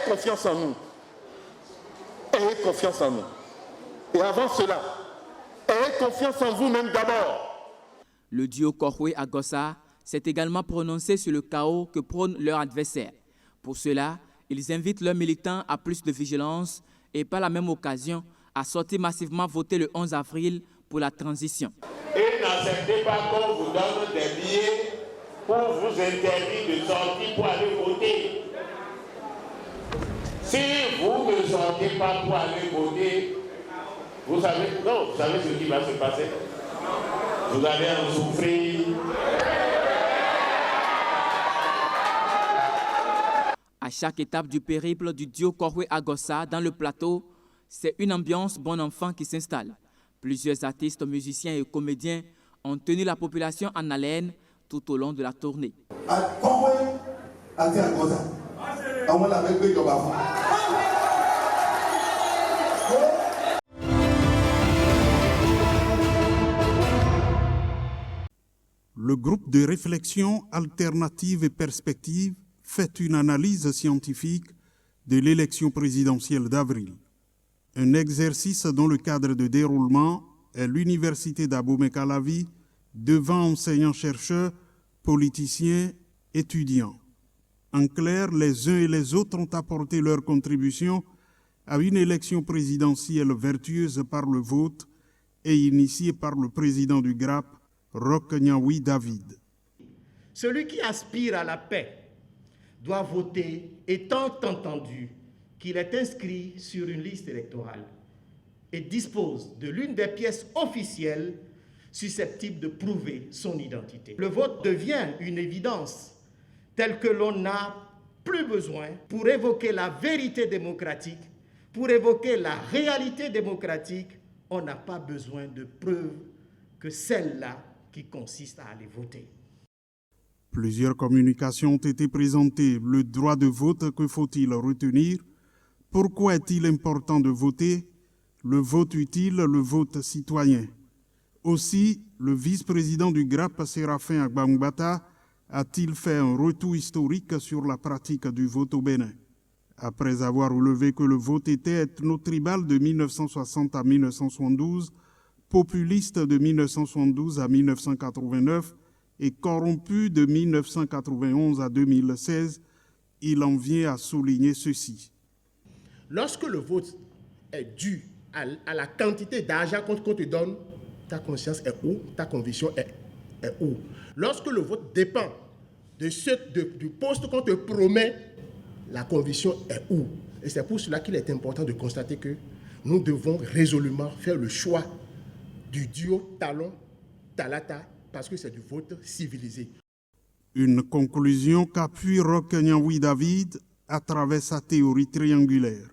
ayez confiance en nous. Ayez confiance en nous. Et avant cela, ayez confiance en vous-même d'abord. Le duo Korwe-Agossa s'est également prononcé sur le chaos que prône leur adversaire. Pour cela, ils invitent leurs militants à plus de vigilance et par la même occasion à sortir massivement voter le 11 avril pour la transition. Et n'acceptez pas qu'on vous donne des billets pour vous interdire de sortir pour aller voter. Si vous ne sortez pas pour aller voter, vous savez ce qui va se passer. Vous allez en souffrir. À chaque étape du périple du duo Korwe-Agossa dans le plateau, c'est une ambiance bon enfant qui s'installe. Plusieurs artistes, musiciens et comédiens ont tenu la population en haleine tout au long de la tournée. Le groupe de réflexion alternative et perspective fait une analyse scientifique de l'élection présidentielle d'avril. Un exercice dont le cadre de déroulement est l'Université d'Abomey-Calavi devant enseignants-chercheurs, politiciens, étudiants. En clair, les uns et les autres ont apporté leur contribution à une élection présidentielle vertueuse par le vote et initiée par le président du GRAP, Roch Nyawi David. Celui qui aspire à la paix doit voter étant entendu qu'il est inscrit sur une liste électorale et dispose de l'une des pièces officielles susceptibles de prouver son identité. Le vote devient une évidence telle que l'on n'a plus besoin pour évoquer la vérité démocratique, pour évoquer la réalité démocratique, on n'a pas besoin de preuves que celle-là qui consiste à aller voter. Plusieurs communications ont été présentées. Le droit de vote, que faut-il retenir? Pourquoi est-il important de voter? Le vote utile, le vote citoyen. Aussi, le vice-président du GRAP, Séraphin Agbangbata, a-t-il fait un retour historique sur la pratique du vote au Bénin. Après avoir relevé que le vote était ethno-tribal de 1960 à 1972, populiste de 1972 à 1989 et corrompu de 1991 à 2016, il en vient à souligner ceci. Lorsque le vote est dû à la quantité d'argent qu'on te donne, ta conscience est où, ta conviction est où. Lorsque le vote dépend du poste qu'on te promet, la conviction est où. Et c'est pour cela qu'il est important de constater que nous devons résolument faire le choix du duo Talon-Talata parce que c'est du vote civilisé. Une conclusion qu'appuie Roch Nyawi David à travers sa théorie triangulaire.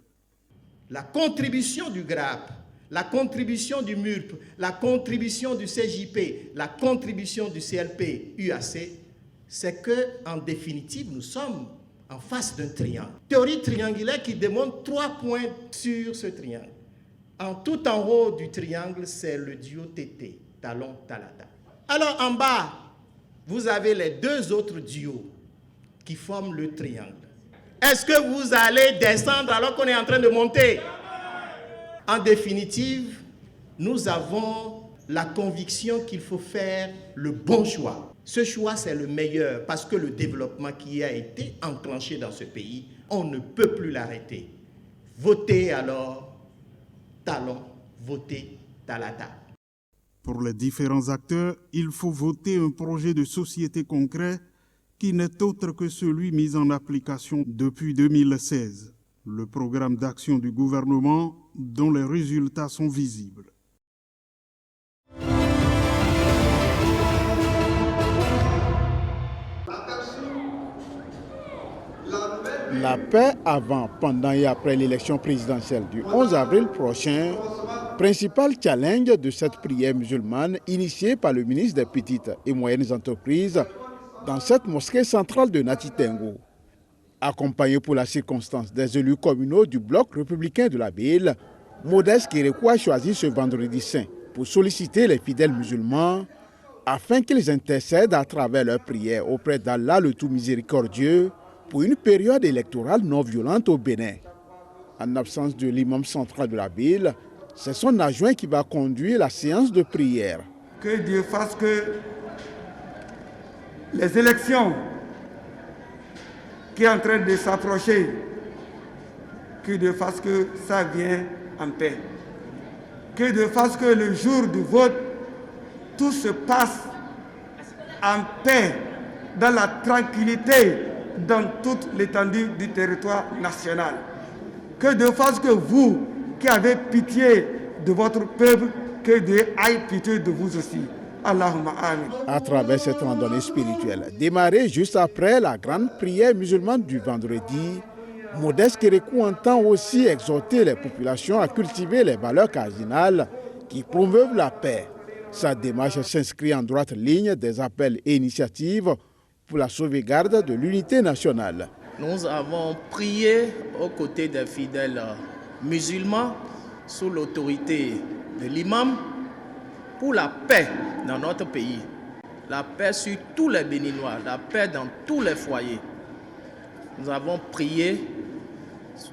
La contribution du GRAP, la contribution du MURP, la contribution du CJP, la contribution du CLP, UAC, c'est qu'en définitive, nous sommes en face d'un triangle. Théorie triangulaire qui démontre 3 points sur ce triangle. Tout en haut du triangle, c'est le duo TT, Talon-Talata. Alors en bas, vous avez les 2 autres duos qui forment le triangle. Est-ce que vous allez descendre alors qu'on est en train de monter? En définitive, nous avons la conviction qu'il faut faire le bon choix. Ce choix, c'est le meilleur parce que le développement qui a été enclenché dans ce pays, on ne peut plus l'arrêter. Votez alors Talon, votez Talata. Pour les différents acteurs, il faut voter un projet de société concret qui n'est autre que celui mis en application depuis 2016, le programme d'action du gouvernement dont les résultats sont visibles. La paix avant, pendant et après l'élection présidentielle du 11 avril prochain, principal challenge de cette prière musulmane initiée par le ministre des Petites et Moyennes Entreprises dans cette mosquée centrale de Natitengo. Accompagné pour la circonstance des élus communaux du bloc républicain de la ville, Modeste Kérékou a choisi ce vendredi saint pour solliciter les fidèles musulmans afin qu'ils intercèdent à travers leurs prières auprès d'Allah le tout miséricordieux pour une période électorale non violente au Bénin. En absence de l'imam central de la ville, c'est son adjoint qui va conduire la séance de prière. Que Dieu fasse que les élections qui sont en train de s'approcher, que Dieu fasse que ça vienne en paix. Que Dieu fasse que le jour du vote, tout se passe en paix, dans la tranquillité, dans toute l'étendue du territoire national. Que Dieu fasse que vous, qui avez pitié de votre peuple, que Dieu ait pitié de vous aussi. Allahumma amin. À travers cette randonnée spirituelle, démarrée juste après la grande prière musulmane du vendredi, Modeste Kérékou entend aussi exhorter les populations à cultiver les valeurs cardinales qui promeuvent la paix. Sa démarche s'inscrit en droite ligne des appels et initiatives pour la sauvegarde de l'unité nationale. Nous avons prié aux côtés des fidèles musulmans sous l'autorité de l'imam pour la paix dans notre pays, la paix sur tous les Béninois, la paix dans tous les foyers. Nous avons prié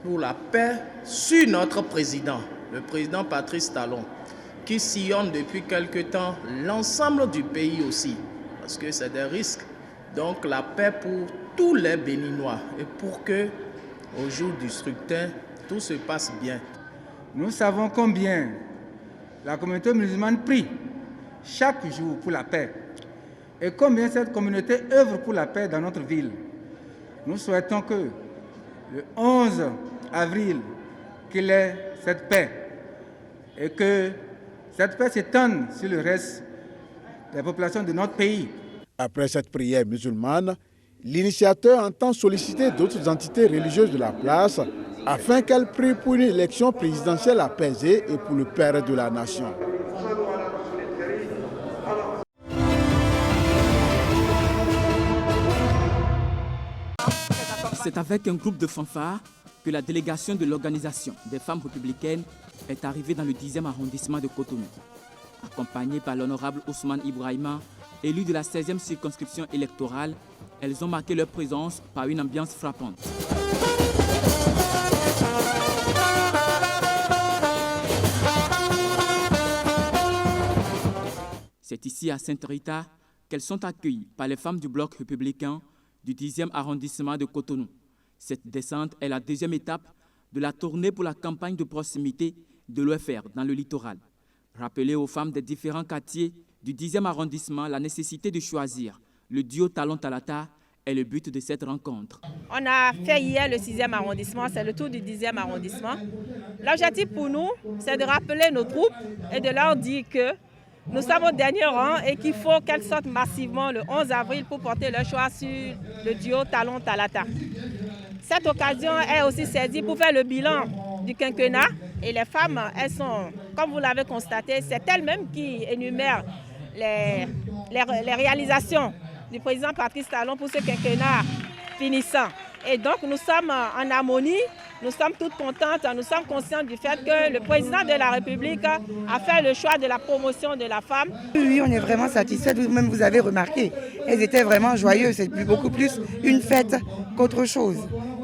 pour la paix sur notre président, le président Patrice Talon, qui sillonne depuis quelque temps l'ensemble du pays aussi, parce que c'est des risques. Donc la paix pour tous les Béninois et pour que, au jour du scrutin, tout se passe bien. Nous savons combien la communauté musulmane prie chaque jour pour la paix et combien cette communauté œuvre pour la paix dans notre ville. Nous souhaitons que le 11 avril, qu'il ait cette paix et que cette paix s'étende sur le reste des populations de notre pays. Après cette prière musulmane, l'initiateur entend solliciter d'autres entités religieuses de la place afin qu'elles prient pour une élection présidentielle apaisée et pour le père de la nation. C'est avec un groupe de fanfares que la délégation de l'Organisation des femmes républicaines est arrivée dans le 10e arrondissement de Cotonou. Accompagnée par l'honorable Ousmane Ibrahima, élu de la 16e circonscription électorale, elles ont marqué leur présence par une ambiance frappante. C'est ici à Sainte-Rita qu'elles sont accueillies par les femmes du bloc républicain du 10e arrondissement de Cotonou. Cette descente est la deuxième étape de la tournée pour la campagne de proximité de l'OFR dans le littoral. Rappeler aux femmes des différents quartiers du 10e arrondissement la nécessité de choisir le duo Talon-Talata est le but de cette rencontre. On a fait hier le 6e arrondissement, c'est le tour du 10e arrondissement. L'objectif pour nous, c'est de rappeler nos troupes et de leur dire que nous sommes au dernier rang et qu'il faut qu'elles sortent massivement le 11 avril pour porter leur choix sur le duo Talon-Talata. Cette occasion est aussi saisie pour faire le bilan du quinquennat et les femmes, elles sont, comme vous l'avez constaté, c'est elles-mêmes qui énumèrent les réalisations du président Patrice Talon pour ce quinquennat finissant. Et donc nous sommes en harmonie, nous sommes toutes contentes, nous sommes conscients du fait que le président de la République a fait le choix de la promotion de la femme. Oui, on est vraiment satisfaits, même vous avez remarqué, elles étaient vraiment joyeuses, c'est beaucoup plus une fête qu'autre chose.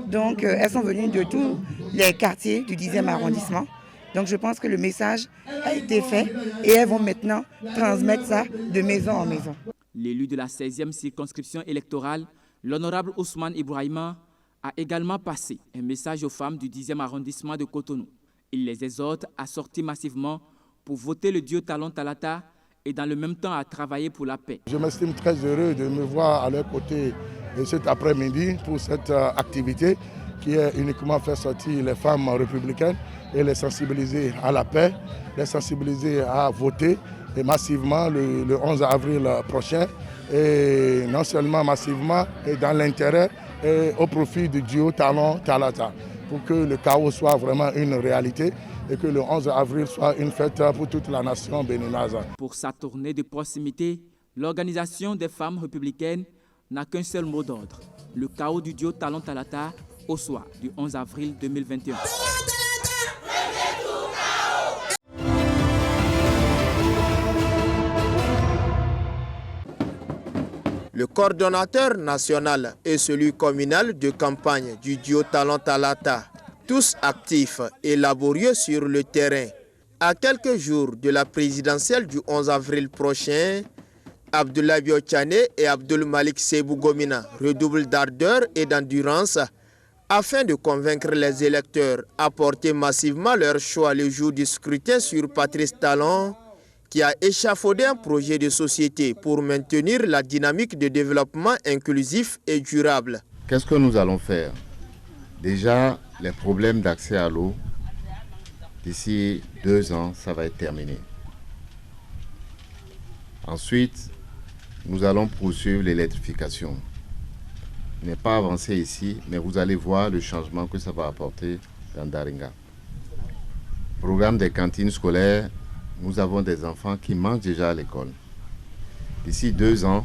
Donc elles sont venues de tous les quartiers du 10e arrondissement. Donc je pense que le message a été fait et elles vont maintenant transmettre ça de maison en maison. L'élu de la 16e circonscription électorale, l'honorable Ousmane Ibrahima, a également passé un message aux femmes du 10e arrondissement de Cotonou. Il les exhorte à sortir massivement pour voter le duo Talon-Talata et dans le même temps à travailler pour la paix. Je m'estime très heureux de me voir à leur côté cet après-midi pour cette activité qui est uniquement faire sortir les femmes républicaines et les sensibiliser à la paix, les sensibiliser à voter et massivement le 11 avril prochain. Et non seulement massivement, et dans l'intérêt et au profit du duo Talon-Talata, pour que le chaos soit vraiment une réalité et que le 11 avril soit une fête pour toute la nation béninoise. Pour sa tournée de proximité, l'Organisation des femmes républicaines n'a qu'un seul mot d'ordre, le chaos du duo Talon-Talata au soir du 11 avril 2021. le coordonnateur national et celui communal de campagne du duo Talon Talata, tous actifs et laborieux sur le terrain. À quelques jours de la présidentielle du 11 avril prochain, Abdoulaye Biochane et Abdoul Malik Sebou Gomina redoublent d'ardeur et d'endurance afin de convaincre les électeurs à porter massivement leur choix le jour du scrutin sur Patrice Talon, qui a échafaudé un projet de société pour maintenir la dynamique de développement inclusif et durable. Qu'est-ce que nous allons faire? Déjà, les problèmes d'accès à l'eau, d'ici 2 ans, ça va être terminé. Ensuite, nous allons poursuivre l'électrification. Je n'ai pas avancé ici, mais vous allez voir le changement que ça va apporter dans Daringa. Programme des cantines scolaires, nous avons des enfants qui mangent déjà à l'école. D'ici 2 ans,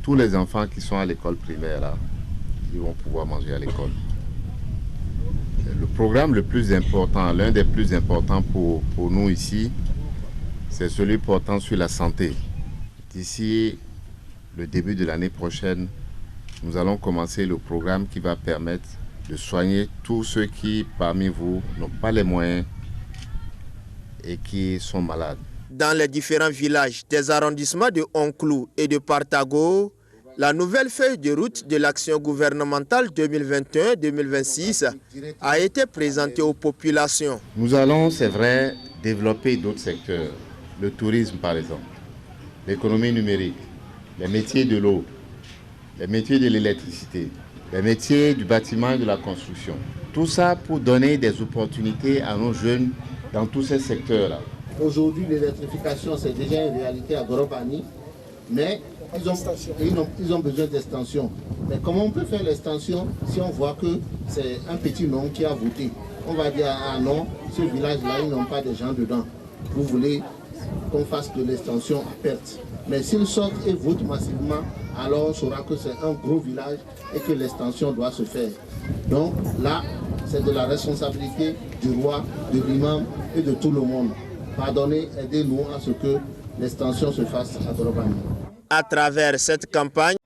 tous les enfants qui sont à l'école primaire, là, ils vont pouvoir manger à l'école. Le programme le plus important, l'un des plus importants pour nous ici, c'est celui portant sur la santé. D'ici le début de l'année prochaine, nous allons commencer le programme qui va permettre de soigner tous ceux qui, parmi vous, n'ont pas les moyens et qui sont malades. Dans les différents villages des arrondissements de Onklou et de Partago, la nouvelle feuille de route de l'action gouvernementale 2021-2026 a été présentée aux populations. Nous allons, c'est vrai, développer d'autres secteurs. Le tourisme, par exemple, l'économie numérique, les métiers de l'eau, les métiers de l'électricité, les métiers du bâtiment et de la construction. Tout ça pour donner des opportunités à nos jeunes dans tous ces secteurs-là. Aujourd'hui, l'électrification, c'est déjà une réalité à Gorobani, mais ils ont besoin d'extension. Mais comment on peut faire l'extension si on voit que c'est un petit nom qui a voté? On va dire, ah non, ce village-là, ils n'ont pas de gens dedans. Vous voulez qu'on fasse de l'extension à perte. Mais s'ils sortent et votent massivement, alors on saura que c'est un gros village et que l'extension doit se faire. Donc là, c'est de la responsabilité du roi, de l'imam et de tout le monde. Pardonnez, aidez-nous à ce que l'extension se fasse à Gorobani. À travers cette campagne,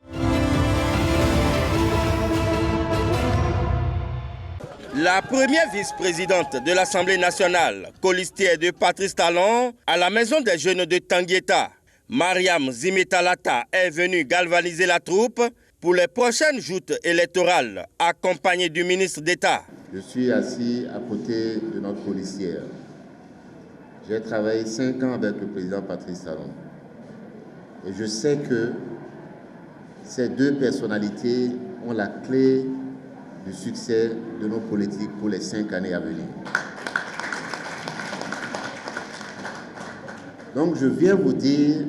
la première vice-présidente de l'Assemblée nationale, colistière de Patrice Talon, à la maison des jeunes de Tanguieta, Mariam Zimetalata, est venue galvaniser la troupe pour les prochaines joutes électorales, accompagnée du ministre d'État. Je suis assis à côté de notre colistière. J'ai travaillé 5 ans avec le président Patrice Talon. Et je sais que ces 2 personnalités ont la clé du succès de nos politiques pour les 5 années à venir. Donc je viens vous dire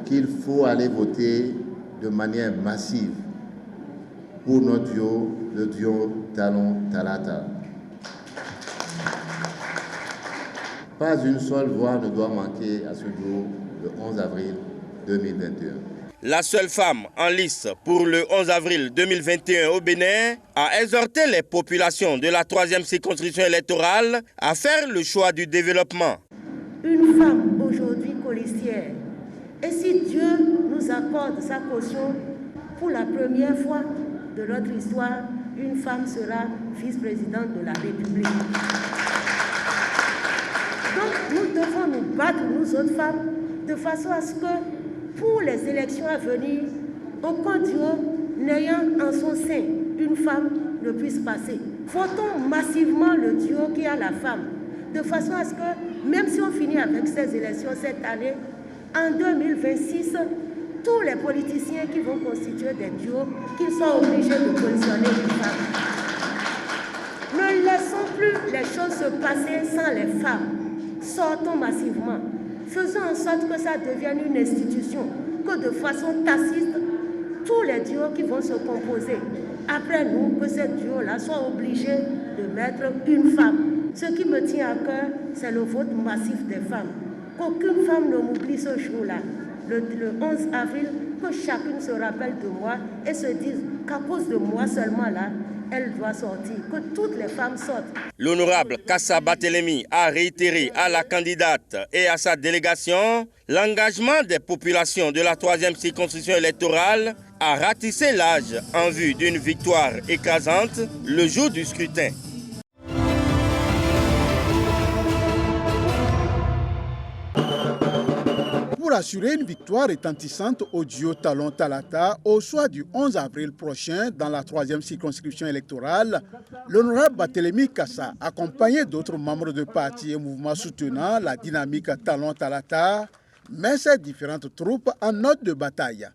qu'il faut aller voter de manière massive pour notre duo, le duo Talon Talata. Pas une seule voix ne doit manquer à ce duo le 11 avril 2021. La seule femme en lice pour le 11 avril 2021 au Bénin a exhorté les populations de la 3e circonscription électorale à faire le choix du développement. Une femme aujourd'hui colistière, et si Dieu nous accorde sa caution, pour la première fois de notre histoire, une femme sera vice-présidente de la République. Donc nous devons nous battre, nous autres femmes, de façon à ce que pour les élections à venir, aucun duo n'ayant en son sein une femme ne puisse passer. Votons massivement le duo qui a la femme, de façon à ce que, même si on finit avec ces élections cette année, en 2026, tous les politiciens qui vont constituer des duos, qu'ils soient obligés de positionner une femme. Ne laissons plus les choses se passer sans les femmes. Sortons massivement. Faisons en sorte que ça devienne une institution, que de façon tacite, tous les duos qui vont se composer, après nous, que ces duos-là soient obligés de mettre une femme. Ce qui me tient à cœur, c'est le vote massif des femmes. Qu'aucune femme ne m'oublie ce jour-là, le 11 avril, que chacune se rappelle de moi et se dise qu'à cause de moi seulement là, elle doit sortir, que toutes les femmes sortent. L'honorable Kassa Barthélémy a réitéré à la candidate et à sa délégation l'engagement des populations de la 3e circonscription électorale à ratisser l'âge en vue d'une victoire écrasante le jour du scrutin. Pour assurer une victoire retentissante au duo Talon Talata au soir du 11 avril prochain dans la 3e circonscription électorale, l'honorable Barthélémy Kassa, accompagné d'autres membres de partis et mouvements soutenant la dynamique Talon Talata, met ses différentes troupes en note de bataille.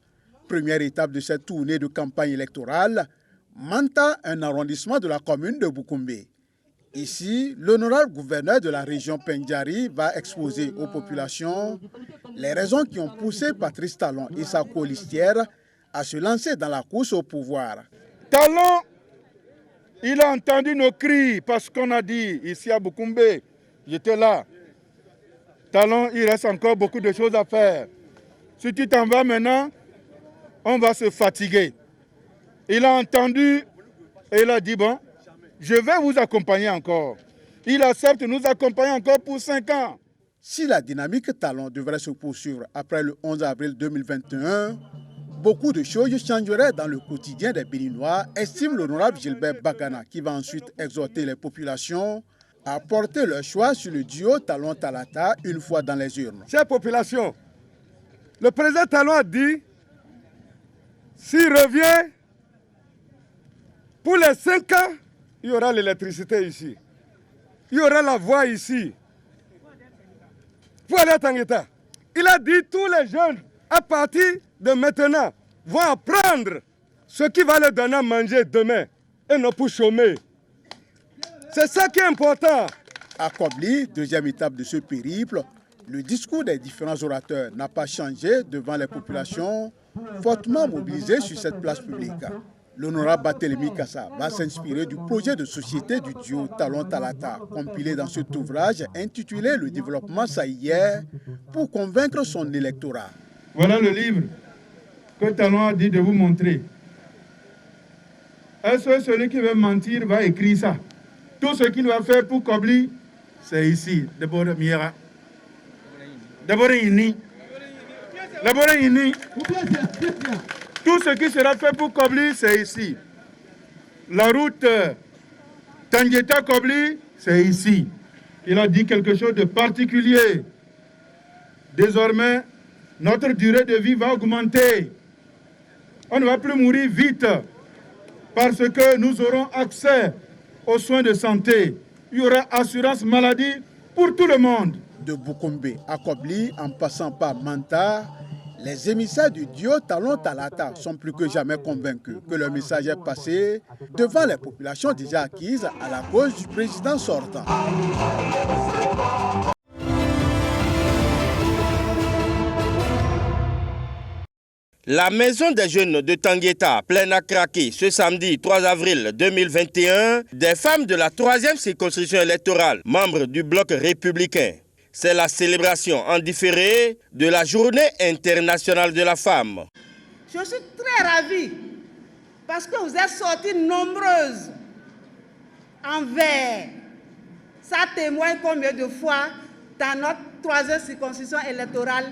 Première étape de cette tournée de campagne électorale, Manta, un arrondissement de la commune de Boukoumbe. Ici, l'honorable gouverneur de la région Pendjari va exposer aux populations les raisons qui ont poussé Patrice Talon et sa colistière à se lancer dans la course au pouvoir. Talon, il a entendu nos cris parce qu'on a dit ici à Boukoumbe, j'étais là. Talon, il reste encore beaucoup de choses à faire. Si tu t'en vas maintenant, on va se fatiguer. Il a entendu et il a dit bon, je vais vous accompagner encore. Il accepte de nous accompagner encore pour 5 ans. Si la dynamique Talon devrait se poursuivre après le 11 avril 2021, beaucoup de choses changeraient dans le quotidien des Béninois, estime l'honorable Gilbert Bagana, qui va ensuite exhorter les populations à porter leur choix sur le duo Talon Talata une fois dans les urnes. Chère population, le président Talon a dit, s'il revient, pour les 5 ans, il y aura l'électricité ici. Il y aura la voie ici. Pour aller à Tangueta. Il a dit tous les jeunes, à partir de maintenant, vont apprendre ce qui va leur donner à manger demain et non pour chômer. C'est ça qui est important. À Kobli, deuxième étape de ce périple, le discours des différents orateurs n'a pas changé devant les populations fortement mobilisées sur cette place publique. L'honorable Barthélémy Kassa va s'inspirer du projet de société du duo Talon Talata, compilé dans cet ouvrage intitulé « Le développement saïdier » pour convaincre son électorat. Voilà le livre que Talon a dit de vous montrer. Est-ce que celui qui veut mentir va écrire ça? Tout ce qu'il va faire pour Kobli, c'est ici. D'abord, Miera. D'abord, Ini. D'abord, Ini. Tout ce qui sera fait pour Kobli, c'est ici. La route Tangueta-Kobli, c'est ici. Il a dit quelque chose de particulier. Désormais, notre durée de vie va augmenter. On ne va plus mourir vite parce que nous aurons accès aux soins de santé. Il y aura assurance maladie pour tout le monde. De Boukoumbe à Kobli, en passant par Manta, les émissaires du duo Talon Talata sont plus que jamais convaincus que leur message est passé devant les populations déjà acquises à la cause du président sortant. La maison des jeunes de Tangueta, pleine à craquer, ce samedi 3 avril 2021, des femmes de la 3e circonscription électorale, membres du bloc républicain. C'est la célébration en différé de la Journée internationale de la femme. Je suis très ravie parce que vous êtes sorties nombreuses en vert. Ça témoigne combien de fois dans notre 3e circonscription électorale,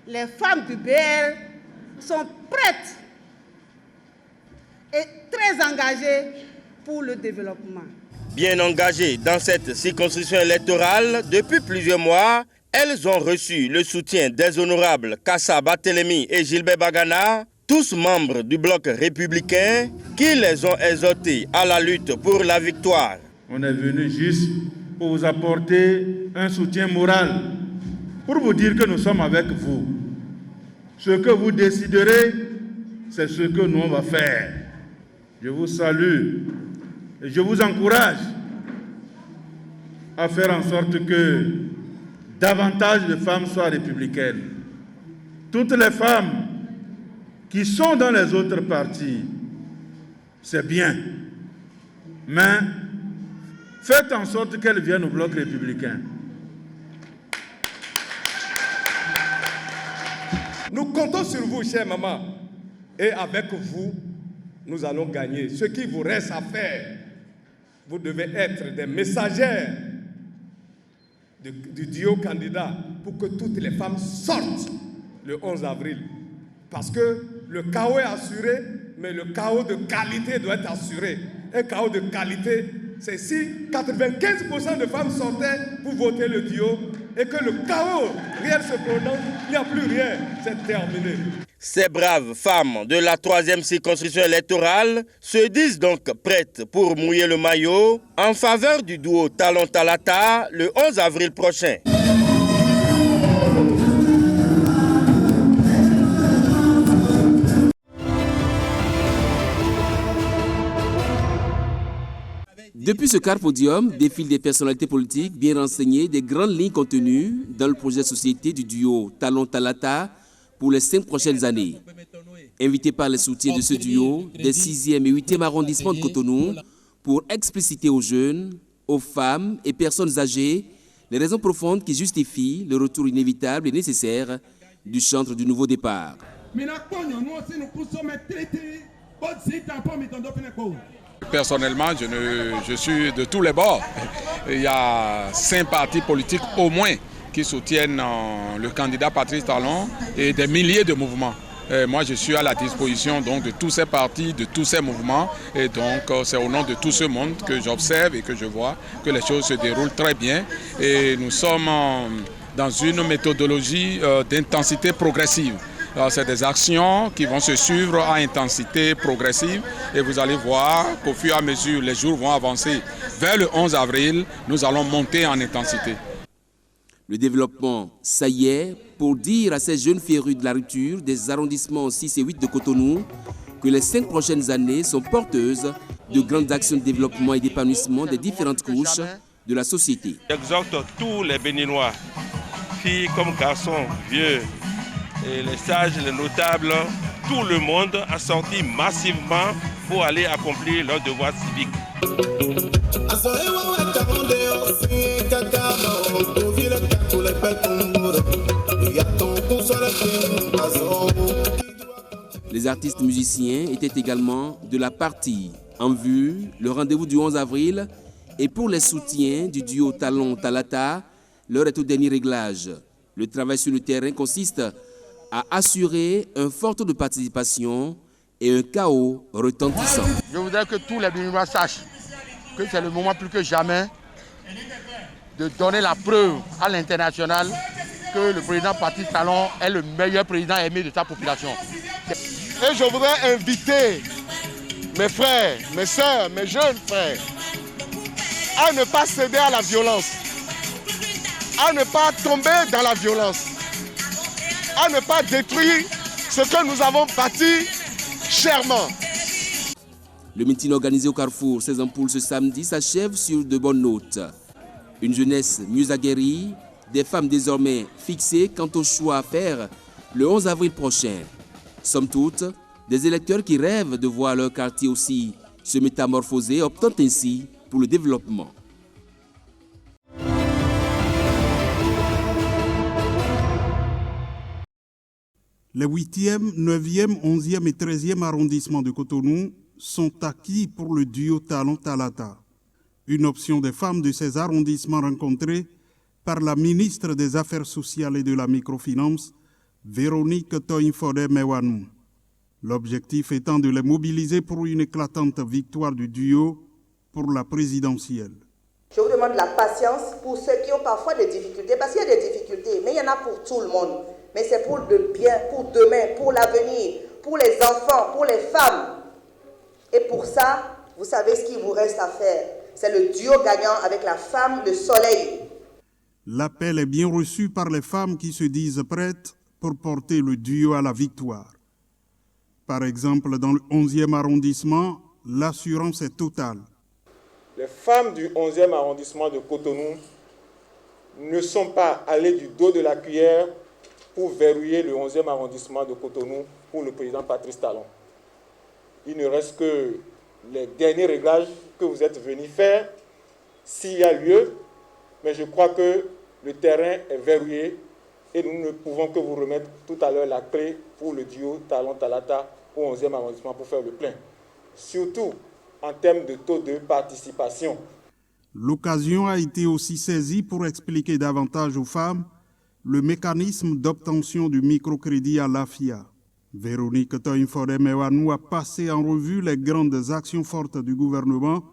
les femmes du BL sont prêtes et très engagées pour le développement. Bien engagées dans cette circonscription électorale, depuis plusieurs mois, elles ont reçu le soutien des honorables Kassa Barthélémy et Gilbert Bagana, tous membres du bloc républicain, qui les ont exhortés à la lutte pour la victoire. On est venu juste pour vous apporter un soutien moral, pour vous dire que nous sommes avec vous. Ce que vous déciderez, c'est ce que nous on va faire. Je vous salue et je vous encourage à faire en sorte que davantage de femmes soient républicaines. Toutes les femmes qui sont dans les autres partis, c'est bien. Mais faites en sorte qu'elles viennent au bloc républicain. Nous comptons sur vous, chère maman, et avec vous, nous allons gagner. Ce qui vous reste à faire, vous devez être des messagères du duo candidat pour que toutes les femmes sortent le 11 avril. Parce que le chaos est assuré, mais le chaos de qualité doit être assuré. Un chaos de qualité, c'est si 95% de femmes sortaient pour voter le duo et que le chaos réel se prononce, il n'y a plus rien, c'est terminé. Ces braves femmes de la 3e circonscription électorale se disent donc prêtes pour mouiller le maillot en faveur du duo Talon Talata le 11 avril prochain. Depuis ce car podium défilent des personnalités politiques bien renseignées des grandes lignes contenues dans le projet de société du duo Talon Talata pour les 5 prochaines années. Invité par les soutiens de ce duo des 6e et 8e arrondissements de Cotonou pour expliciter aux jeunes, aux femmes et personnes âgées les raisons profondes qui justifient le retour inévitable et nécessaire du chantre du nouveau départ. Personnellement, je suis de tous les bords. Il y a 5 partis politiques au moins qui soutiennent le candidat Patrice Talon et des milliers de mouvements. Et moi, je suis à la disposition donc, de tous ces partis, de tous ces mouvements. Et donc, c'est au nom de tout ce monde que j'observe et que je vois que les choses se déroulent très bien. Et nous sommes dans une méthodologie d'intensité progressive. C'est des actions qui vont se suivre à intensité progressive et vous allez voir qu'au fur et à mesure les jours vont avancer vers le 11 avril, nous allons monter en intensité. Le développement, ça y est, pour dire à ces jeunes férus de la rupture des arrondissements 6 et 8 de Cotonou que les 5 prochaines années sont porteuses de grandes actions de développement et d'épanouissement des différentes couches de la société. J'exhorte tous les Béninois, filles comme garçons, vieux, et les sages, les notables, tout le monde a sorti massivement pour aller accomplir leur devoir civique. Les artistes musiciens étaient également de la partie. En vue, le rendez-vous du 11 avril et pour les soutiens du duo Talon Talata, l'heure est au dernier réglage. Le travail sur le terrain consiste à assurer un fort taux de participation et un chaos retentissant. Je voudrais que tous les Béninois sachent que c'est le moment plus que jamais de donner la preuve à l'international que le président Patrice Talon est le meilleur président aimé de sa population. Et je voudrais inviter mes frères, mes soeurs, mes jeunes frères à ne pas céder à la violence, à ne pas tomber dans la violence, à ne pas détruire ce que nous avons bâti chèrement. Le meeting organisé au Carrefour 16 Ampoules ce samedi s'achève sur de bonnes notes. Une jeunesse mieux aguerrie, des femmes désormais fixées quant au choix à faire le 11 avril prochain. Somme toute, des électeurs qui rêvent de voir leur quartier aussi se métamorphoser, optant ainsi pour le développement. Les 8e, 9e, 11e et 13e arrondissements de Cotonou sont acquis pour le duo Talon Talata, une option des femmes de ces arrondissements rencontrées par la ministre des Affaires sociales et de la microfinance, Véronique Toinfode Mewanou. L'objectif étant de les mobiliser pour une éclatante victoire du duo pour la présidentielle. Je vous demande la patience pour ceux qui ont parfois des difficultés, parce qu'il y a des difficultés, mais il y en a pour tout le monde. Mais c'est pour le bien, pour demain, pour l'avenir, pour les enfants, pour les femmes. Et pour ça, vous savez ce qu'il vous reste à faire. C'est le duo gagnant avec la femme, le soleil. L'appel est bien reçu par les femmes qui se disent prêtes pour porter le duo à la victoire. Par exemple, dans le 11e arrondissement, l'assurance est totale. Les femmes du 11e arrondissement de Cotonou ne sont pas allées du dos de la cuillère pour verrouiller le 11e arrondissement de Cotonou pour le président Patrice Talon. Il ne reste que les derniers réglages que vous êtes venus faire, s'il y a lieu, mais je crois que le terrain est verrouillé et nous ne pouvons que vous remettre tout à l'heure la clé pour le duo Talon Talata au 11e arrondissement pour faire le plein. surtout en termes de taux de participation. L'occasion a été aussi saisie pour expliquer davantage aux femmes le mécanisme d'obtention du microcrédit à l'AFIA. Véronique Toinfode-Mewanou a passé en revue les grandes actions fortes du gouvernement,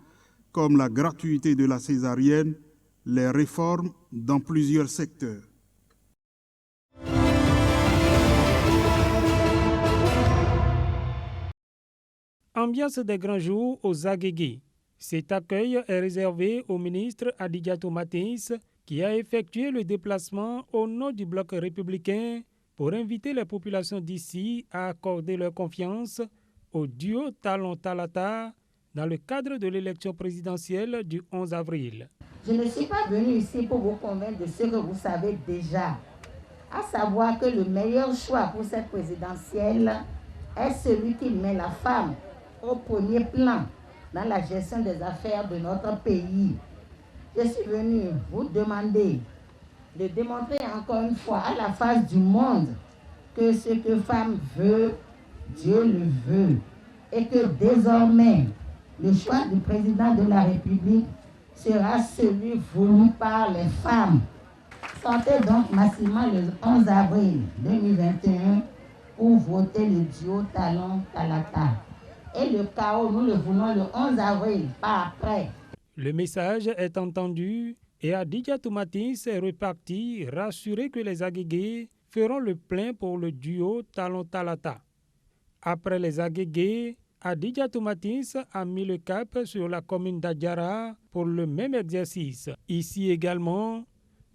comme la gratuité de la césarienne, les réformes dans plusieurs secteurs. Ambiance des grands jours aux Agégués. Cet accueil est réservé au ministre Adidiatou Matins, qui a effectué le déplacement au nom du bloc républicain pour inviter les populations d'ici à accorder leur confiance au duo Talon Talata dans le cadre de l'élection présidentielle du 11 avril. Je ne suis pas venu ici pour vous convaincre de ce que vous savez déjà, à savoir que le meilleur choix pour cette présidentielle est celui qui met la femme au premier plan dans la gestion des affaires de notre pays. Je suis venu vous demander de démontrer encore une fois à la face du monde que ce que femme veut, Dieu le veut, et que désormais, le choix du président de la République sera celui voulu par les femmes. Sortez donc massivement le 11 avril 2021 pour voter le duo Talon Talata. Et le chaos, nous le voulons le 11 avril, pas après. Le message est entendu et Adidiatou Matins est reparti, rassuré que les Agégués feront le plein pour le duo Talon Talata. Après les Agégués, Adidiatou Matins a mis le cap sur la commune d'Adjara pour le même exercice. Ici également,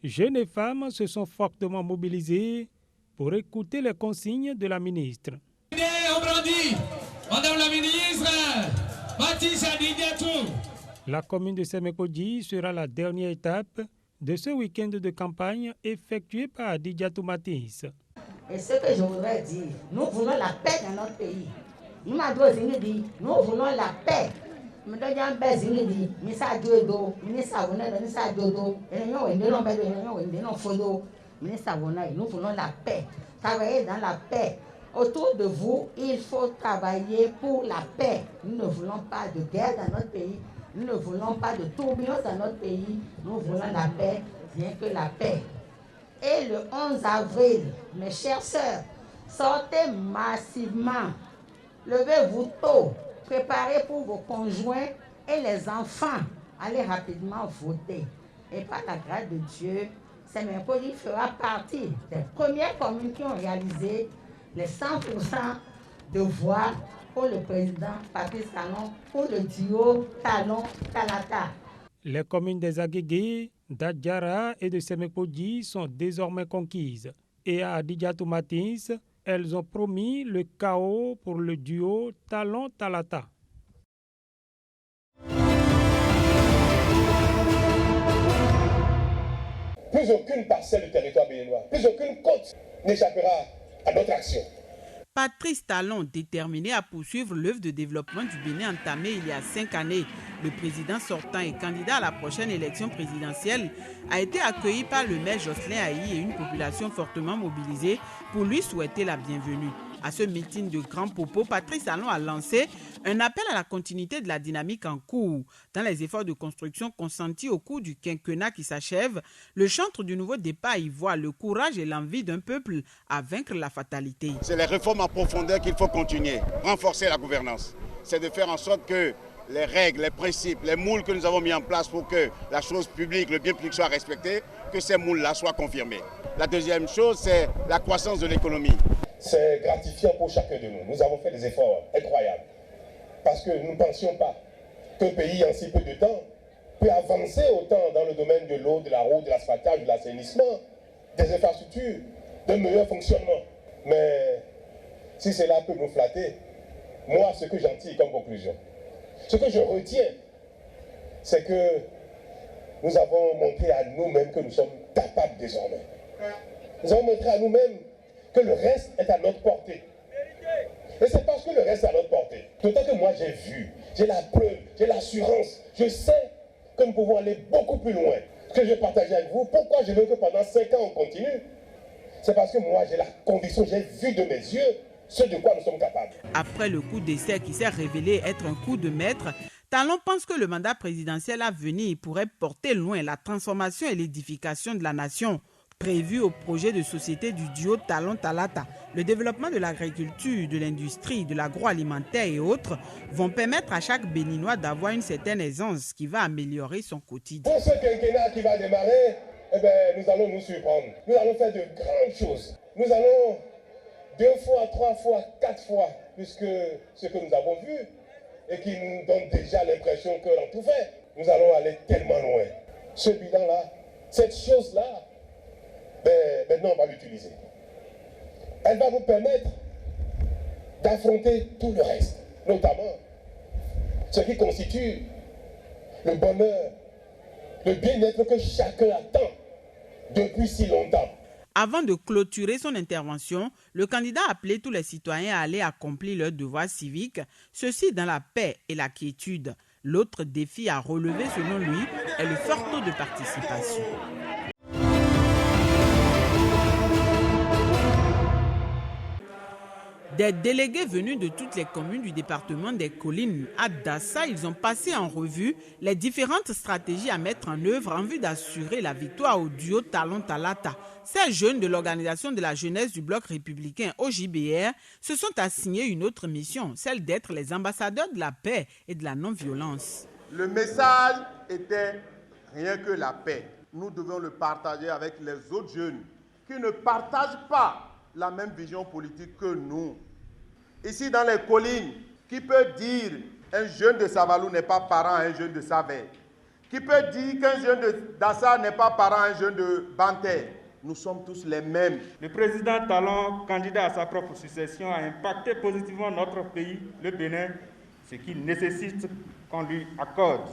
jeunes et femmes se sont fortement mobilisées pour écouter les consignes de la ministre. Madame la ministre, Matins Adidiatou. La commune de Sémékodji sera la dernière étape de ce week-end de campagne effectué par Adidiatou Matins. Et ce que je voudrais dire, nous voulons la paix dans notre pays. Nous voulons la paix. Nous voulons la paix. Travailler dans la paix. Autour de vous, il faut travailler pour la paix. Nous ne voulons pas de guerre dans notre pays. Nous ne voulons pas de tourbillon dans notre pays. Nous voulons la paix, rien que la paix. Et le 11 avril, mes chères sœurs, sortez massivement. Levez-vous tôt. Préparez pour vos conjoints et les enfants. Allez rapidement voter. Et par la grâce de Dieu, Sémékodji fera partie des premières communes qui ont réalisé les 100% de voix pour le président Patrice Talon, pour le duo Talon-Talata. Les communes des Agégués, d'Adjara et de Sémékodji sont désormais conquises. Et à Adidiatou Matins, elles ont promis le chaos pour le duo Talon-Talata. Plus aucune parcelle du territoire béninois, plus aucune côte n'échappera à notre action. Patrice Talon, déterminé à poursuivre l'œuvre de développement du Bénin entamée il y a 5 années, le président sortant et candidat à la prochaine élection présidentielle, a été accueilli par le maire Jocelyn Haï et une population fortement mobilisée pour lui souhaiter la bienvenue. À ce meeting de Grand Popo, Patrice Talon a lancé un appel à la continuité de la dynamique en cours. Dans les efforts de construction consentis au cours du quinquennat qui s'achève, le chantre du nouveau départ y voit le courage et l'envie d'un peuple à vaincre la fatalité. C'est les réformes en profondeur qu'il faut continuer, renforcer la gouvernance. C'est de faire en sorte que les règles, les principes, les moules que nous avons mis en place pour que la chose publique, le bien public soit respecté, que ces moules-là soient confirmés. La deuxième chose, c'est la croissance de l'économie. C'est gratifiant pour chacun de nous. Nous avons fait des efforts incroyables. Parce que nous ne pensions pas qu'un pays en si peu de temps peut avancer autant dans le domaine de l'eau, de la route, de l'asphaltage, de l'assainissement, des infrastructures, d'un meilleur fonctionnement. Mais si cela peut nous flatter, moi, ce que j'en tire comme conclusion, ce que je retiens, c'est que nous avons montré à nous-mêmes que nous sommes capables désormais. Nous avons montré à nous-mêmes que le reste est à notre portée. Et c'est parce que le reste est à notre portée. D'autant que moi j'ai vu, j'ai la preuve, j'ai l'assurance, je sais que nous pouvons aller beaucoup plus loin. Ce que je vais partager avec vous, pourquoi je veux que pendant 5 ans on continue, c'est parce que moi j'ai la conviction, j'ai vu de mes yeux ce de quoi nous sommes capables. Après le coup d'essai qui s'est révélé être un coup de maître, Talon pense que le mandat présidentiel à venir pourrait porter loin la transformation et l'édification de la nation prévue au projet de société du duo Talon-Talata. Le développement de l'agriculture, de l'industrie, de l'agroalimentaire et autres vont permettre à chaque Béninois d'avoir une certaine aisance qui va améliorer son quotidien. Pour ce quinquennat qui va démarrer, nous allons nous surprendre. Nous allons faire de grandes choses. Nous allons 2 fois, 3 fois, 4 fois plus que ce que nous avons vu et qui nous donne déjà l'impression que l'on tout fait. Nous allons aller tellement loin. Ce bilan-là, cette chose-là, maintenant on va l'utiliser. Elle va vous permettre d'affronter tout le reste, notamment ce qui constitue le bonheur, le bien-être que chacun attend depuis si longtemps. Avant de clôturer son intervention, le candidat a appelé tous les citoyens à aller accomplir leur devoir civique, ceci dans la paix et la quiétude. L'autre défi à relever, selon lui, est le fort taux de participation. Des délégués venus de toutes les communes du département des Collines à Dassa, ils ont passé en revue les différentes stratégies à mettre en œuvre en vue d'assurer la victoire au duo Talon-Talata. Ces jeunes de l'organisation de la jeunesse du bloc républicain OJBR se sont assignés une autre mission, celle d'être les ambassadeurs de la paix et de la non-violence. Le message était rien que la paix. Nous devons le partager avec les autres jeunes qui ne partagent pas la même vision politique que nous. Ici dans les collines, qui peut dire un jeune de Savalou n'est pas parent à un jeune de Savé? Qui peut dire qu'un jeune de Dassa n'est pas parent à un jeune de Banté? Nous sommes tous les mêmes. Le président Talon, candidat à sa propre succession, a impacté positivement notre pays, le Bénin, ce qui nécessite qu'on lui accorde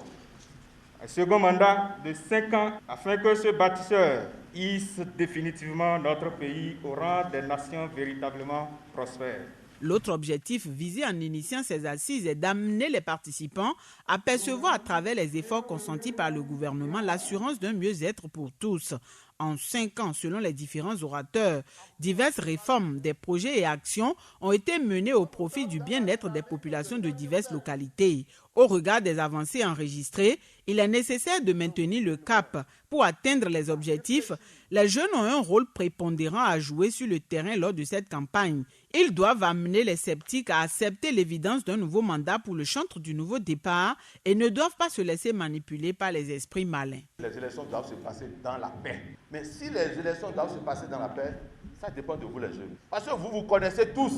un second mandat de 5 ans afin que ce bâtisseur hisse définitivement notre pays au rang des nations véritablement prospères. L'autre objectif visé en initiant ces assises est d'amener les participants à percevoir à travers les efforts consentis par le gouvernement l'assurance d'un mieux-être pour tous. En 5 ans, selon les différents orateurs, diverses réformes, des projets et actions ont été menées au profit du bien-être des populations de diverses localités. Au regard des avancées enregistrées, il est nécessaire de maintenir le cap. Pour atteindre les objectifs, les jeunes ont un rôle prépondérant à jouer sur le terrain lors de cette campagne. Ils doivent amener les sceptiques à accepter l'évidence d'un nouveau mandat pour le chantre du nouveau départ et ne doivent pas se laisser manipuler par les esprits malins. Les élections doivent se passer dans la paix. Mais si les élections doivent se passer dans la paix, ça dépend de vous les jeunes. Parce que vous connaissez tous.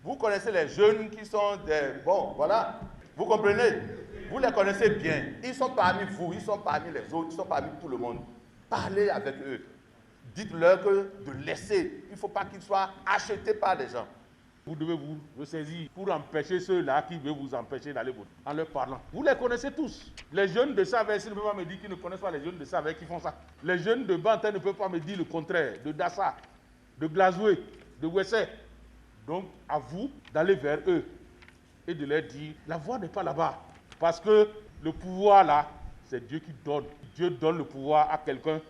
Vous connaissez les jeunes qui sont des... Bon, voilà. Vous comprenez? Vous les connaissez bien. Ils sont parmi vous, ils sont parmi les autres, ils sont parmi tout le monde. Parlez avec eux. Dites-leur que de laisser. Il ne faut pas qu'ils soient achetés par des gens. Vous devez vous ressaisir pour empêcher ceux-là qui veulent vous empêcher d'aller voter en leur parlant. Vous les connaissez tous. Les jeunes de Savé, ils ne peuvent pas me dire qu'ils ne connaissent pas les jeunes de Savé qui font ça. Les jeunes de Banté ne peuvent pas me dire le contraire, de Dassa, de Glazoué, de Wessé. Donc, à vous d'aller vers eux et de leur dire, la voie n'est pas là-bas. Parce que le pouvoir là, c'est Dieu qui donne. Dieu donne le pouvoir à quelqu'un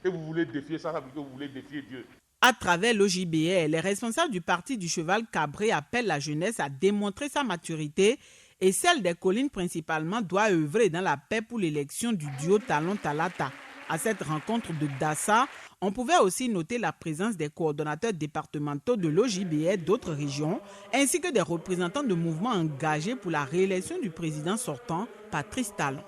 et vous voulez défier ça, ça veut dire que vous voulez défier Dieu. À travers l'OJBR, les responsables du parti du Cheval Cabré appellent la jeunesse à démontrer sa maturité et celle des collines principalement doit œuvrer dans la paix pour l'élection du duo Talon-Talata. À cette rencontre de Dassa, on pouvait aussi noter la présence des coordonnateurs départementaux de l'OJBR d'autres régions, ainsi que des représentants de mouvements engagés pour la réélection du président sortant, Patrice Talon.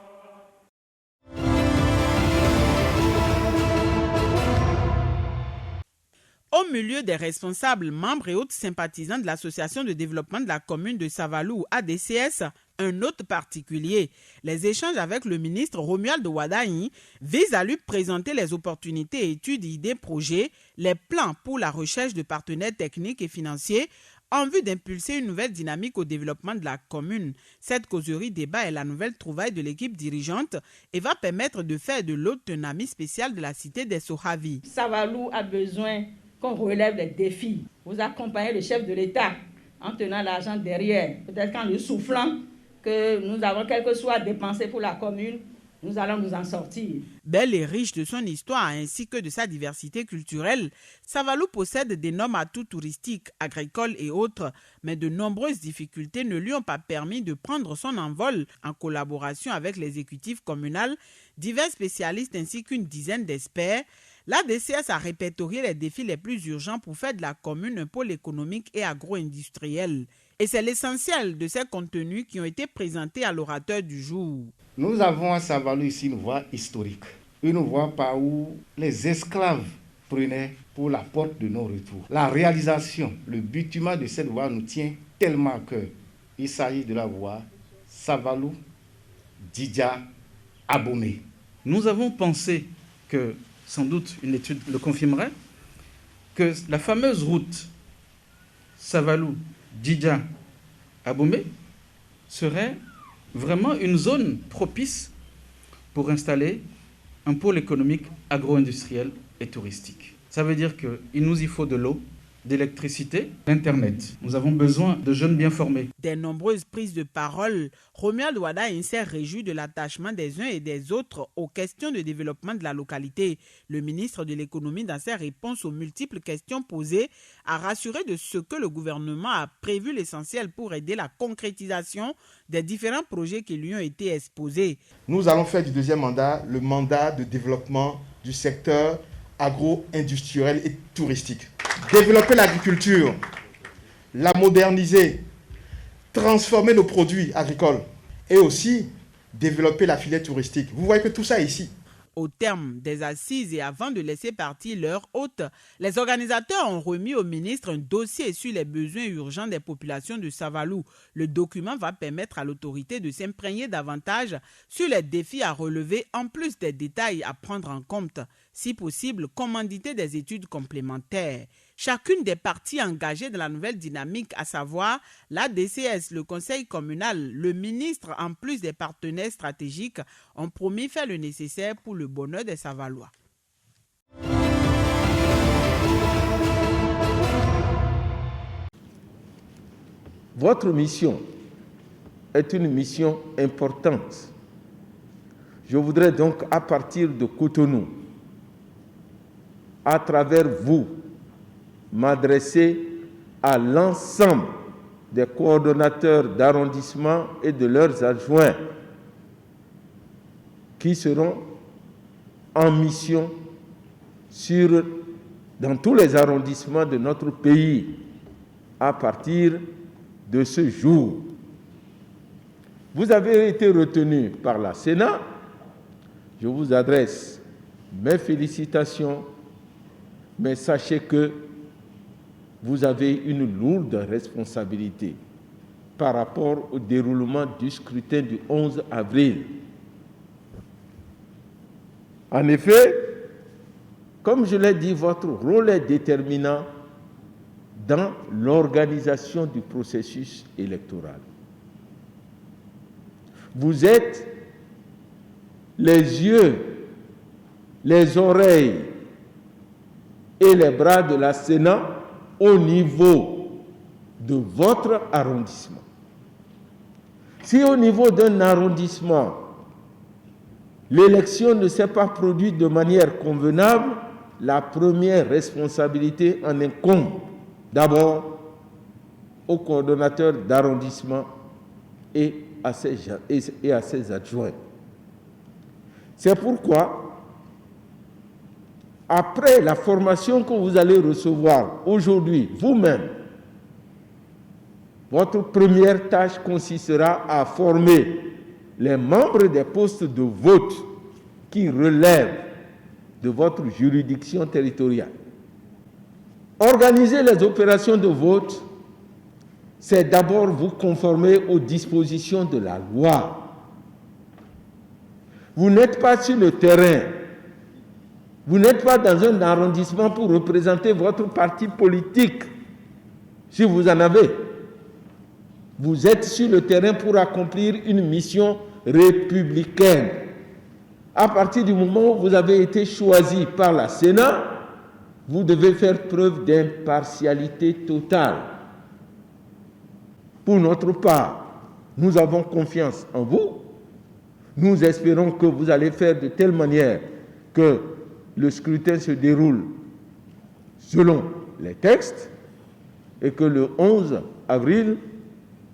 Au milieu des responsables, membres et autres sympathisants de l'association de développement de la commune de Savalou, ADCS, un note particulier. Les échanges avec le ministre Romuald Wadaï visent à lui présenter les opportunités, études, idées, projets, les plans pour la recherche de partenaires techniques et financiers en vue d'impulser une nouvelle dynamique au développement de la commune. Cette causerie débat est la nouvelle trouvaille de l'équipe dirigeante et va permettre de faire de l'autonomie spéciale de la cité des Sohavi. Savalou a besoin qu'on relève les défis. Vous accompagnez le chef de l'État en tenant l'argent derrière, peut-être qu'en le soufflant, que nous avons quelque chose à dépenser pour la commune, nous allons nous en sortir. Belle et riche de son histoire ainsi que de sa diversité culturelle, Savalou possède d'énormes atouts touristiques, agricoles et autres, mais de nombreuses difficultés ne lui ont pas permis de prendre son envol en collaboration avec l'exécutif communal, divers spécialistes ainsi qu'une dizaine d'experts. La DCS a répertorié les défis les plus urgents pour faire de la commune un pôle économique et agro-industriel. Et c'est l'essentiel de ces contenus qui ont été présentés à l'orateur du jour. Nous avons à Savalou ici une voie historique, une voie par où les esclaves prenaient pour la porte de non-retour. La réalisation, le bâtiment de cette voie nous tient tellement à cœur. Il s'agit de la voie Savalou-Didja-Abomey. Nous avons pensé que, sans doute une étude le confirmerait, que la fameuse route Savalou-Didja-Abomey serait vraiment une zone propice pour installer un pôle économique agro-industriel et touristique. Ça veut dire qu'il nous y faut de l'eau, d'électricité, d'Internet. Nous avons besoin de jeunes bien formés. Des nombreuses prises de parole, Romuald Wada s'est réjoui de l'attachement des uns et des autres aux questions de développement de la localité. Le ministre de l'économie, dans ses réponses aux multiples questions posées, a rassuré de ce que le gouvernement a prévu l'essentiel pour aider la concrétisation des différents projets qui lui ont été exposés. Nous allons faire du deuxième mandat le mandat de développement du secteur agro-industriel et touristique. Développer l'agriculture, la moderniser, transformer nos produits agricoles et aussi développer la filière touristique. Vous voyez que tout ça est ici. Au terme des assises et avant de laisser partir leur hôte, les organisateurs ont remis au ministre un dossier sur les besoins urgents des populations de Savalou. Le document va permettre à l'autorité de s'imprégner davantage sur les défis à relever en plus des détails à prendre en compte. Si possible, commanditer des études complémentaires. Chacune des parties engagées dans la nouvelle dynamique, à savoir la DCS, le conseil communal, le ministre, en plus des partenaires stratégiques, ont promis faire le nécessaire pour le bonheur des Savalois. Votre mission est une mission importante. Je voudrais donc, à partir de Cotonou, à travers vous, m'adresser à l'ensemble des coordonnateurs d'arrondissement et de leurs adjoints qui seront en mission dans tous les arrondissements de notre pays à partir de ce jour. Vous avez été retenu par la Sénat. Je vous adresse mes félicitations, mais sachez que vous avez une lourde responsabilité par rapport au déroulement du scrutin du 11 avril. En effet, comme je l'ai dit, votre rôle est déterminant dans l'organisation du processus électoral. Vous êtes les yeux, les oreilles et les bras de la Sénat au niveau de votre arrondissement. Si au niveau d'un arrondissement, l'élection ne s'est pas produite de manière convenable, la première responsabilité en incombe d'abord au coordonnateur d'arrondissement et à ses adjoints. C'est pourquoi, après la formation que vous allez recevoir aujourd'hui, vous-même, votre première tâche consistera à former les membres des postes de vote qui relèvent de votre juridiction territoriale. Organiser les opérations de vote, c'est d'abord vous conformer aux dispositions de la loi. Vous n'êtes pas sur le terrain. Vous n'êtes pas dans un arrondissement pour représenter votre parti politique, si vous en avez. Vous êtes sur le terrain pour accomplir une mission républicaine. À partir du moment où vous avez été choisi par la Sénat, vous devez faire preuve d'impartialité totale. Pour notre part, nous avons confiance en vous. Nous espérons que vous allez faire de telle manière que le scrutin se déroule selon les textes et que le 11 avril,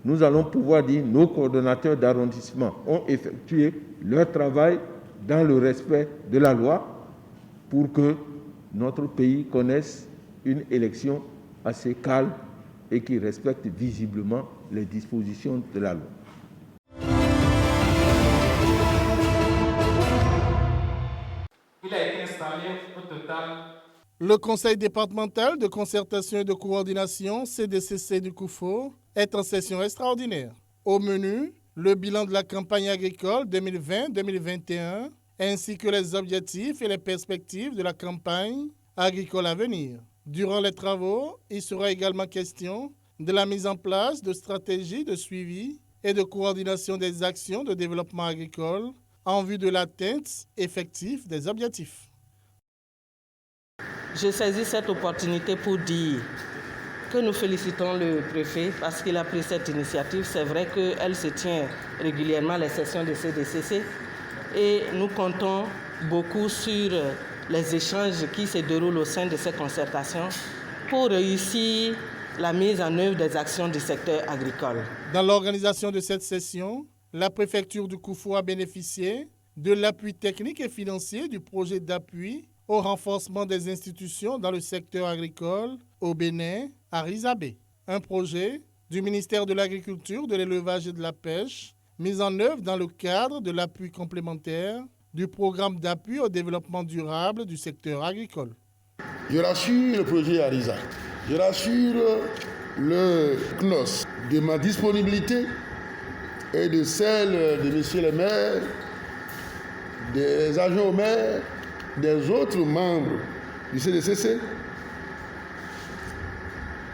nous allons pouvoir dire que nos coordonnateurs d'arrondissement ont effectué leur travail dans le respect de la loi pour que notre pays connaisse une élection assez calme et qui respecte visiblement les dispositions de la loi. Il a été installé au total. Le Conseil départemental de concertation et de coordination CDCC du Koufo est en session extraordinaire. Au menu, le bilan de la campagne agricole 2020-2021 ainsi que les objectifs et les perspectives de la campagne agricole à venir. Durant les travaux, il sera également question de la mise en place de stratégies de suivi et de coordination des actions de développement agricole en vue de l'atteinte effective des objectifs. Je saisis cette opportunité pour dire que nous félicitons le préfet parce qu'il a pris cette initiative. C'est vrai qu'elle se tient régulièrement les sessions de CDCC et nous comptons beaucoup sur les échanges qui se déroulent au sein de ces concertations pour réussir la mise en œuvre des actions du secteur agricole. Dans l'organisation de cette session, la préfecture du Koufo a bénéficié de l'appui technique et financier du projet d'appui au renforcement des institutions dans le secteur agricole au Bénin, à Rizabé. Un projet du ministère de l'Agriculture, de l'Élevage et de la Pêche, mis en œuvre dans le cadre de l'appui complémentaire du programme d'appui au développement durable du secteur agricole. Je rassure le projet Ariza, je rassure le CNOS de ma disponibilité et de celle de messieurs les maires, des agents au maire, des autres membres du CDCC,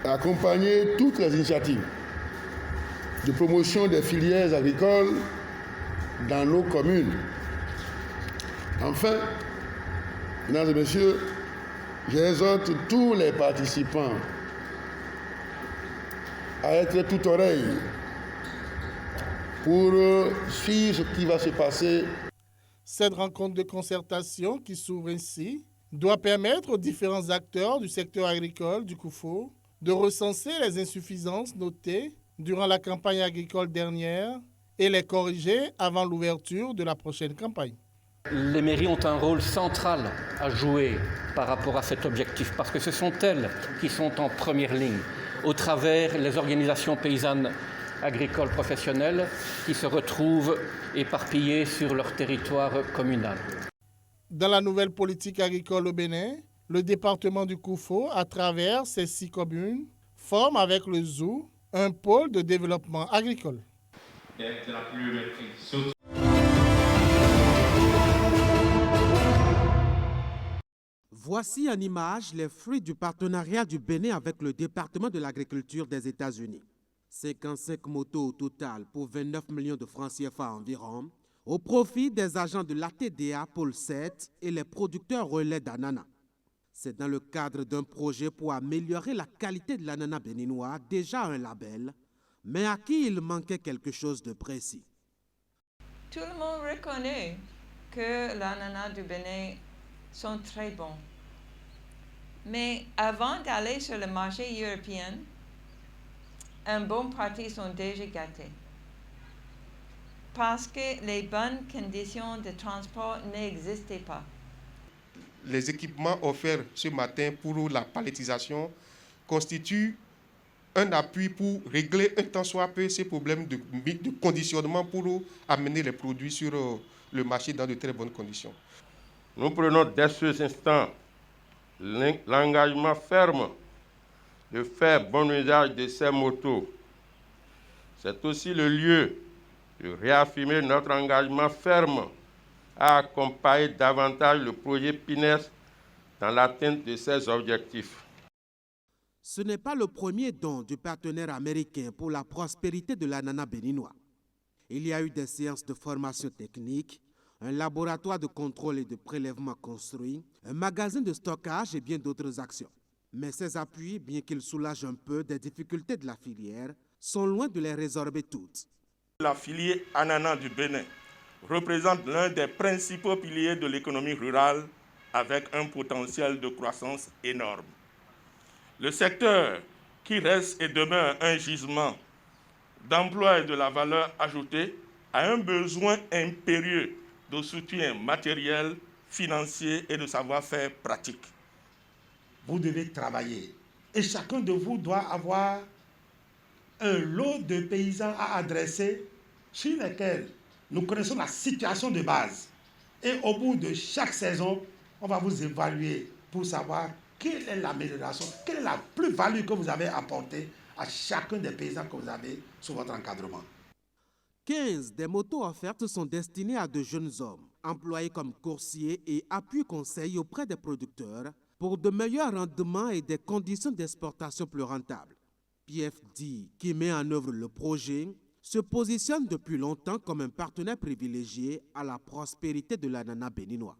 à accompagner toutes les initiatives de promotion des filières agricoles dans nos communes. Enfin, mesdames et messieurs, j'exhorte tous les participants à être tout oreille pour suivre ce qui va se passer. Cette rencontre de concertation qui s'ouvre ainsi doit permettre aux différents acteurs du secteur agricole du Koufo de recenser les insuffisances notées durant la campagne agricole dernière et les corriger avant l'ouverture de la prochaine campagne. Les mairies ont un rôle central à jouer par rapport à cet objectif parce que ce sont elles qui sont en première ligne au travers des organisations paysannes agricoles professionnelles qui se retrouvent éparpillées sur leur territoire communal. Dans la nouvelle politique agricole au Bénin, le département du Koufo, à travers ses 6 communes, forme avec le ZOU un pôle de développement agricole. Voici en image les fruits du partenariat du Bénin avec le département de l'agriculture des États-Unis. 55 motos au total pour 29 millions de francs CFA environ, au profit des agents de l'ATDA Pôle 7 et les producteurs relais d'ananas. C'est dans le cadre d'un projet pour améliorer la qualité de l'ananas béninois, déjà un label, mais à qui il manquait quelque chose de précis. Tout le monde reconnaît que l'ananas du Bénin sont très bons. Mais avant d'aller sur le marché européen, une bonne partie sont déjà gâtés. Parce que les bonnes conditions de transport n'existaient pas. Les équipements offerts ce matin pour la palettisation constituent un appui pour régler un tant soit peu ces problèmes de conditionnement pour amener les produits sur le marché dans de très bonnes conditions. Nous prenons dès ce instant l'engagement ferme de faire bon usage de ces motos. C'est aussi le lieu de réaffirmer notre engagement ferme à accompagner davantage le projet PINES dans l'atteinte de ses objectifs. Ce n'est pas le premier don du partenaire américain pour la prospérité de l'ananas béninois. Il y a eu des séances de formation technique, un laboratoire de contrôle et de prélèvement construit, un magasin de stockage et bien d'autres actions. Mais ces appuis, bien qu'ils soulagent un peu des difficultés de la filière, sont loin de les résorber toutes. La filière ananas du Bénin représente l'un des principaux piliers de l'économie rurale avec un potentiel de croissance énorme. Le secteur, qui reste et demeure un gisement d'emploi et de la valeur ajoutée, a un besoin impérieux de soutien matériel, financier et de savoir-faire pratique. Vous devez travailler et chacun de vous doit avoir un lot de paysans à adresser sur lesquels nous connaissons la situation de base. Et au bout de chaque saison, on va vous évaluer pour savoir quelle est l'amélioration, quelle est la plus-value que vous avez apportée à chacun des paysans que vous avez sous votre encadrement. 15 des motos offertes sont destinées à de jeunes hommes, employés comme coursiers et appui conseil auprès des producteurs pour de meilleurs rendements et des conditions d'exportation plus rentables. PFD, qui met en œuvre le projet, se positionne depuis longtemps comme un partenaire privilégié à la prospérité de l'ananas béninois.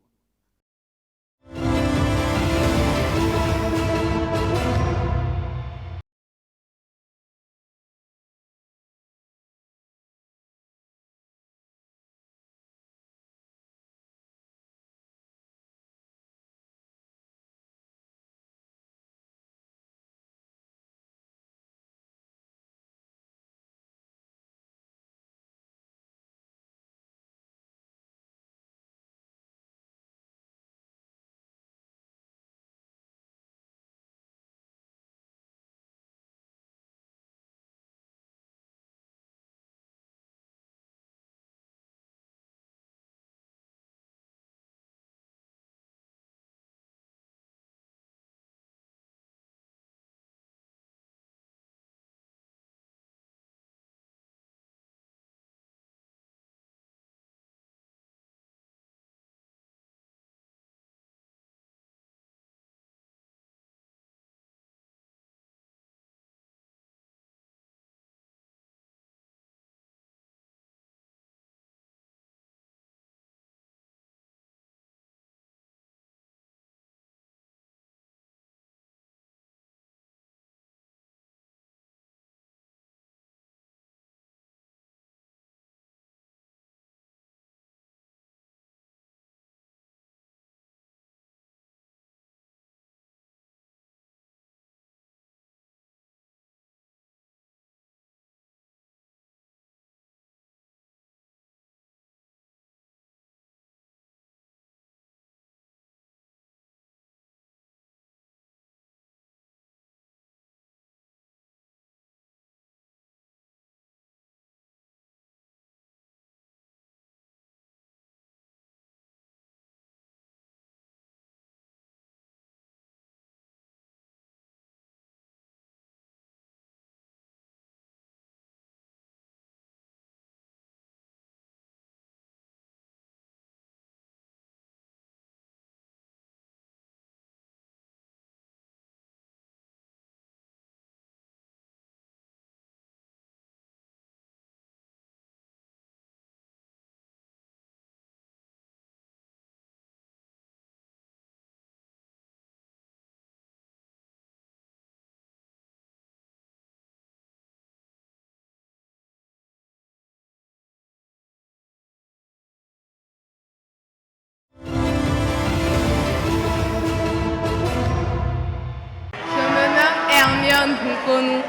Nkonou,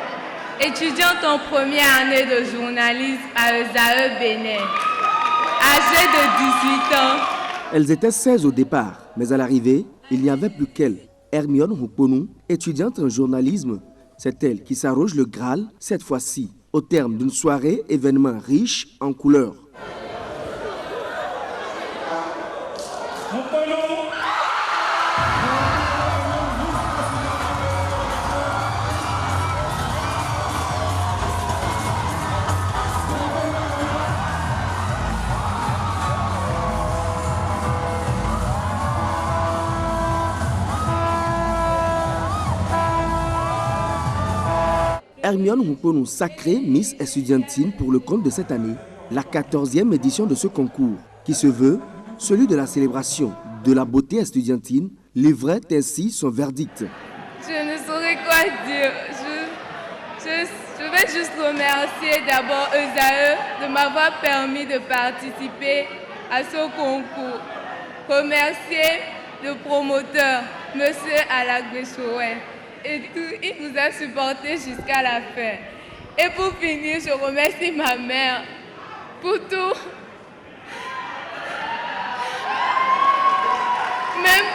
étudiante en première année de journalisme à ESAE Bénin, âgée de 18 ans. Elles étaient 16 au départ, mais à l'arrivée, il n'y avait plus qu'elle. Hermione Nkonou, étudiante en journalisme, c'est elle qui s'arroge le Graal, cette fois-ci, au terme d'une soirée événement riche en couleurs. Hermione Nkonou, sacrée Miss Estudiantine pour le compte de cette année, la 14e édition de ce concours, qui se veut celui de la célébration de la beauté estudiantine, livrait ainsi son verdict. Je ne saurais quoi dire. Je Je vais juste remercier d'abord ESAE de m'avoir permis de participer à ce concours. Remercier le promoteur, M. Alagbechoué. Et tout, il nous a supportés jusqu'à la fin. Et pour finir, je remercie ma mère pour tout. Même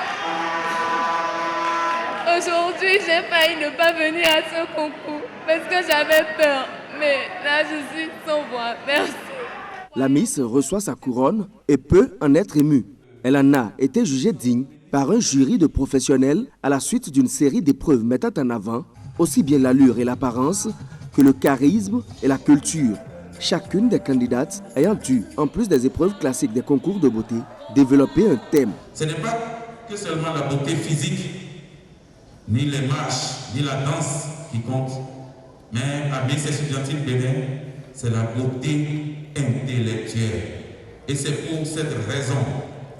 aujourd'hui, j'ai failli ne pas venir à ce concours parce que j'avais peur. Mais là, je suis sans voix. Merci. La Miss reçoit sa couronne et peut en être émue. Elle en a été jugée digne par un jury de professionnels à la suite d'une série d'épreuves mettant en avant aussi bien l'allure et l'apparence que le charisme et la culture. Chacune des candidates ayant dû, en plus des épreuves classiques des concours de beauté, développer un thème. Ce n'est pas que seulement la beauté physique, ni les marches, ni la danse qui comptent, mais à Miss Estudiantine Bénin, c'est la beauté intellectuelle. Et c'est pour cette raison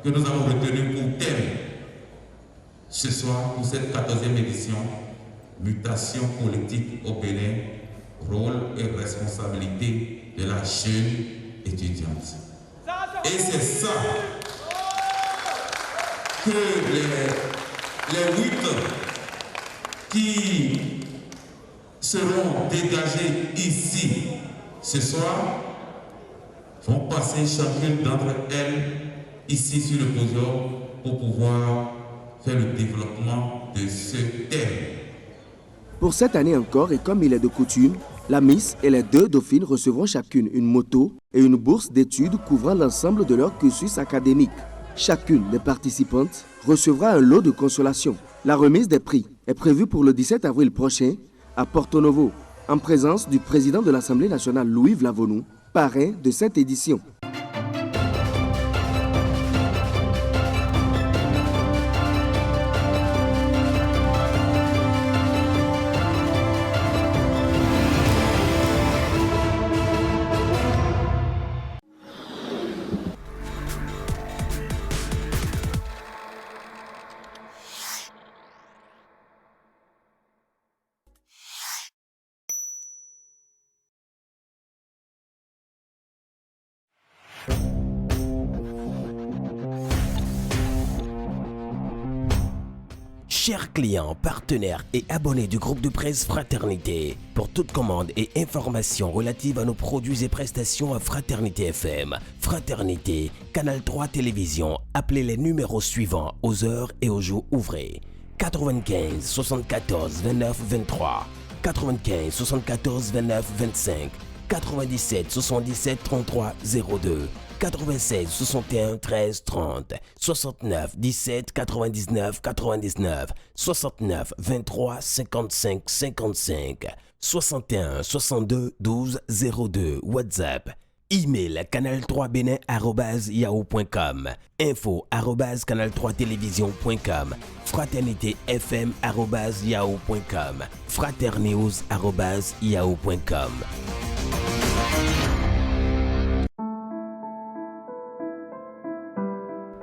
que nous avons retenu pour thème ce soir, pour cette 14e édition, mutation politique au Bénin, rôle et responsabilité de la jeune étudiante. Et c'est ça que les 8 qui seront dégagés ici ce soir vont passer chacune d'entre elles ici sur le podium pour pouvoir faire le développement de ce thème. Pour cette année encore, et comme il est de coutume, la Miss et les 2 dauphines recevront chacune une moto et une bourse d'études couvrant l'ensemble de leur cursus académique. Chacune des participantes recevra un lot de consolation. La remise des prix est prévue pour le 17 avril prochain à Porto Novo, en présence du président de l'Assemblée nationale Louis Vlavonou, parrain de cette édition. Chers clients, partenaires et abonnés du groupe de presse Fraternité, pour toute commande et information relative à nos produits et prestations à Fraternité FM, Fraternité, Canal 3 Télévision, appelez les numéros suivants aux heures et aux jours ouvrés. 95 74 29 23, 95 74 29 25, 97 77 33 02, 96 61 13 30, 69 17 99 99, 69 23 55 55, 61 62 12 02, WhatsApp, email canal3benin@yahoo.com, info@canal3télévision.com, fraternité_fm@yahoo.com, fraternews@yahoo.com.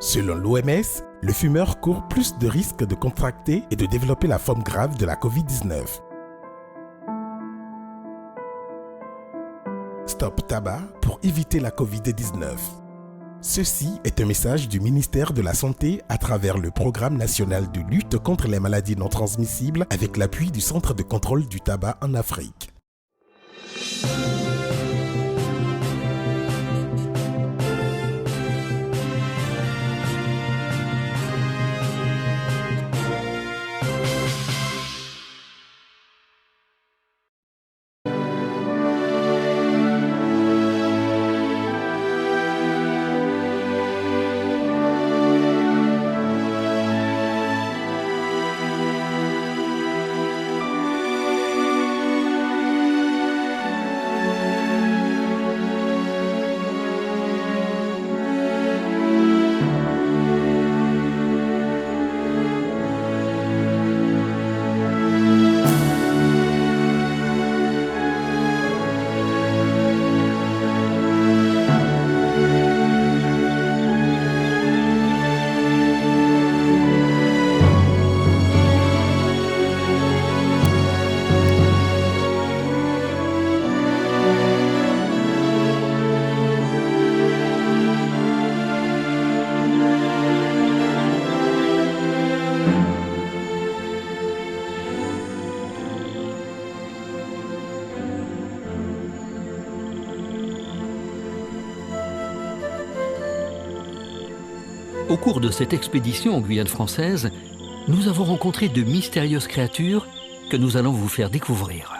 Selon l'OMS, le fumeur court plus de risques de contracter et de développer la forme grave de la Covid-19. Stop tabac pour éviter la Covid-19. Ceci est un message du ministère de la Santé à travers le Programme national de lutte contre les maladies non transmissibles avec l'appui du Centre de contrôle du tabac en Afrique. Au cours de cette expédition en Guyane française, nous avons rencontré de mystérieuses créatures que nous allons vous faire découvrir.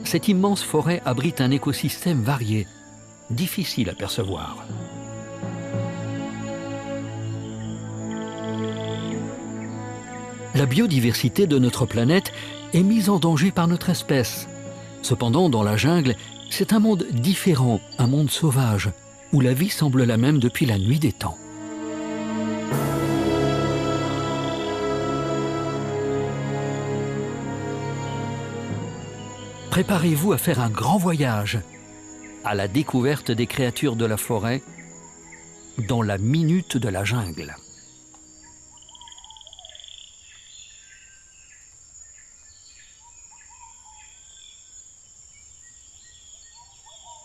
Cette immense forêt abrite un écosystème varié, difficile à percevoir. La biodiversité de notre planète est mise en danger par notre espèce. Cependant, dans la jungle, c'est un monde différent, un monde sauvage, où la vie semble la même depuis la nuit des temps. Préparez-vous à faire un grand voyage à la découverte des créatures de la forêt dans la minute de la jungle.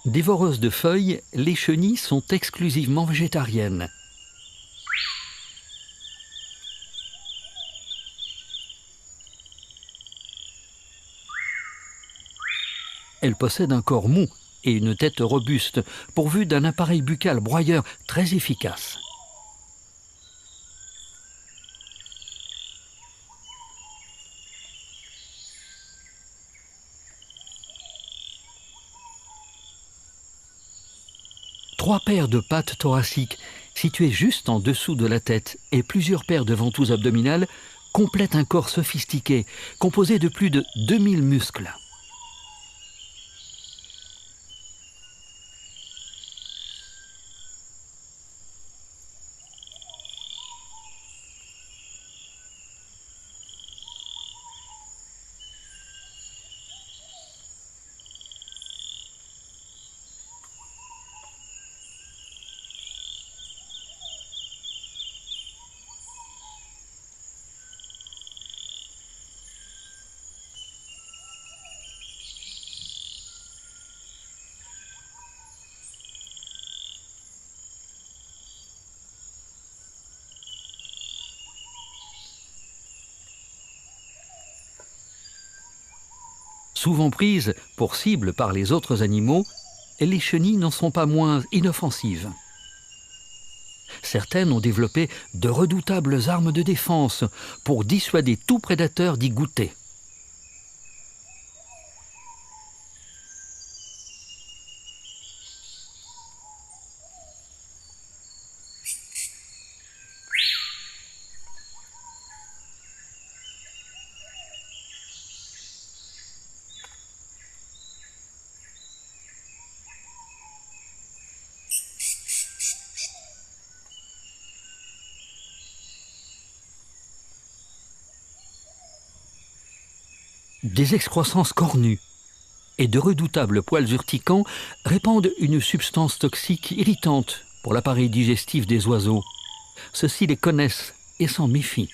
Dévoreuses de feuilles, les chenilles sont exclusivement végétariennes. Elles possèdent un corps mou et une tête robuste, pourvue d'un appareil buccal broyeur très efficace. Trois paires de pattes thoraciques, situées juste en dessous de la tête, et plusieurs paires de ventouses abdominales complètent un corps sophistiqué, composé de plus de 2000 muscles. Souvent prises pour cible par les autres animaux, les chenilles n'en sont pas moins inoffensives. Certaines ont développé de redoutables armes de défense pour dissuader tout prédateur d'y goûter. Des excroissances cornues et de redoutables poils urticants répandent une substance toxique irritante pour l'appareil digestif des oiseaux. Ceux-ci les connaissent et s'en méfient.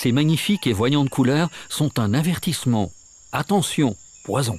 Ces magnifiques et voyantes couleurs sont un avertissement. Attention, poison.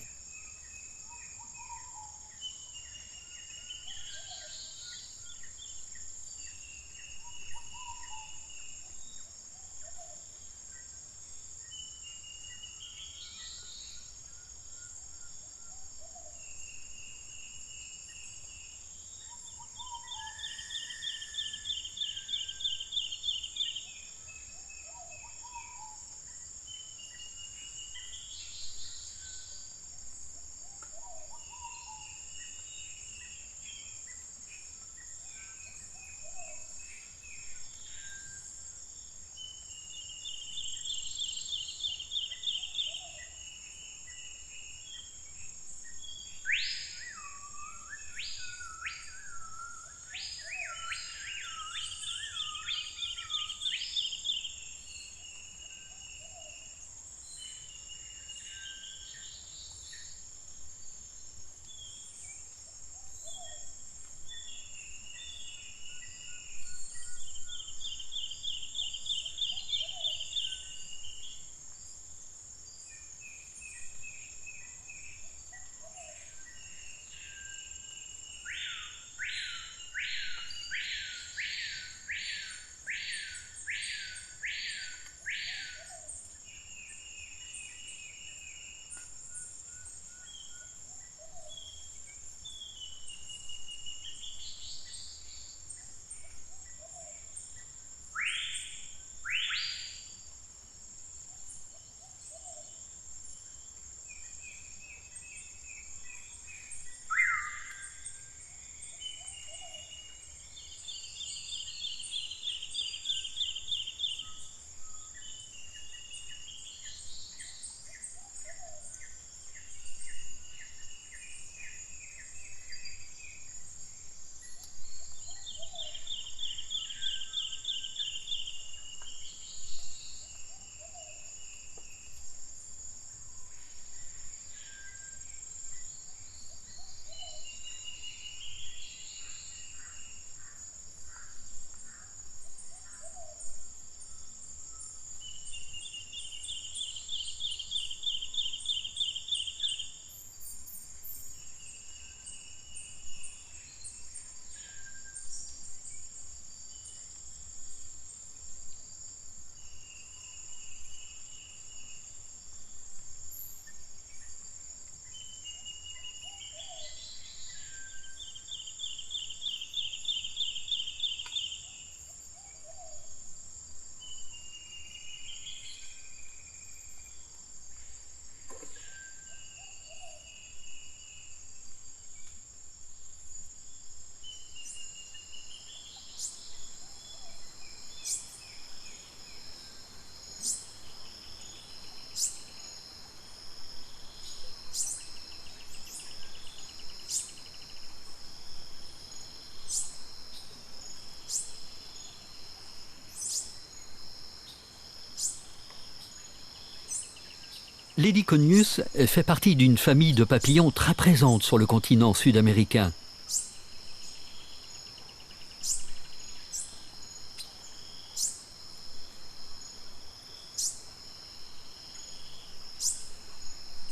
L'Helicognus fait partie d'une famille de papillons très présente sur le continent sud-américain.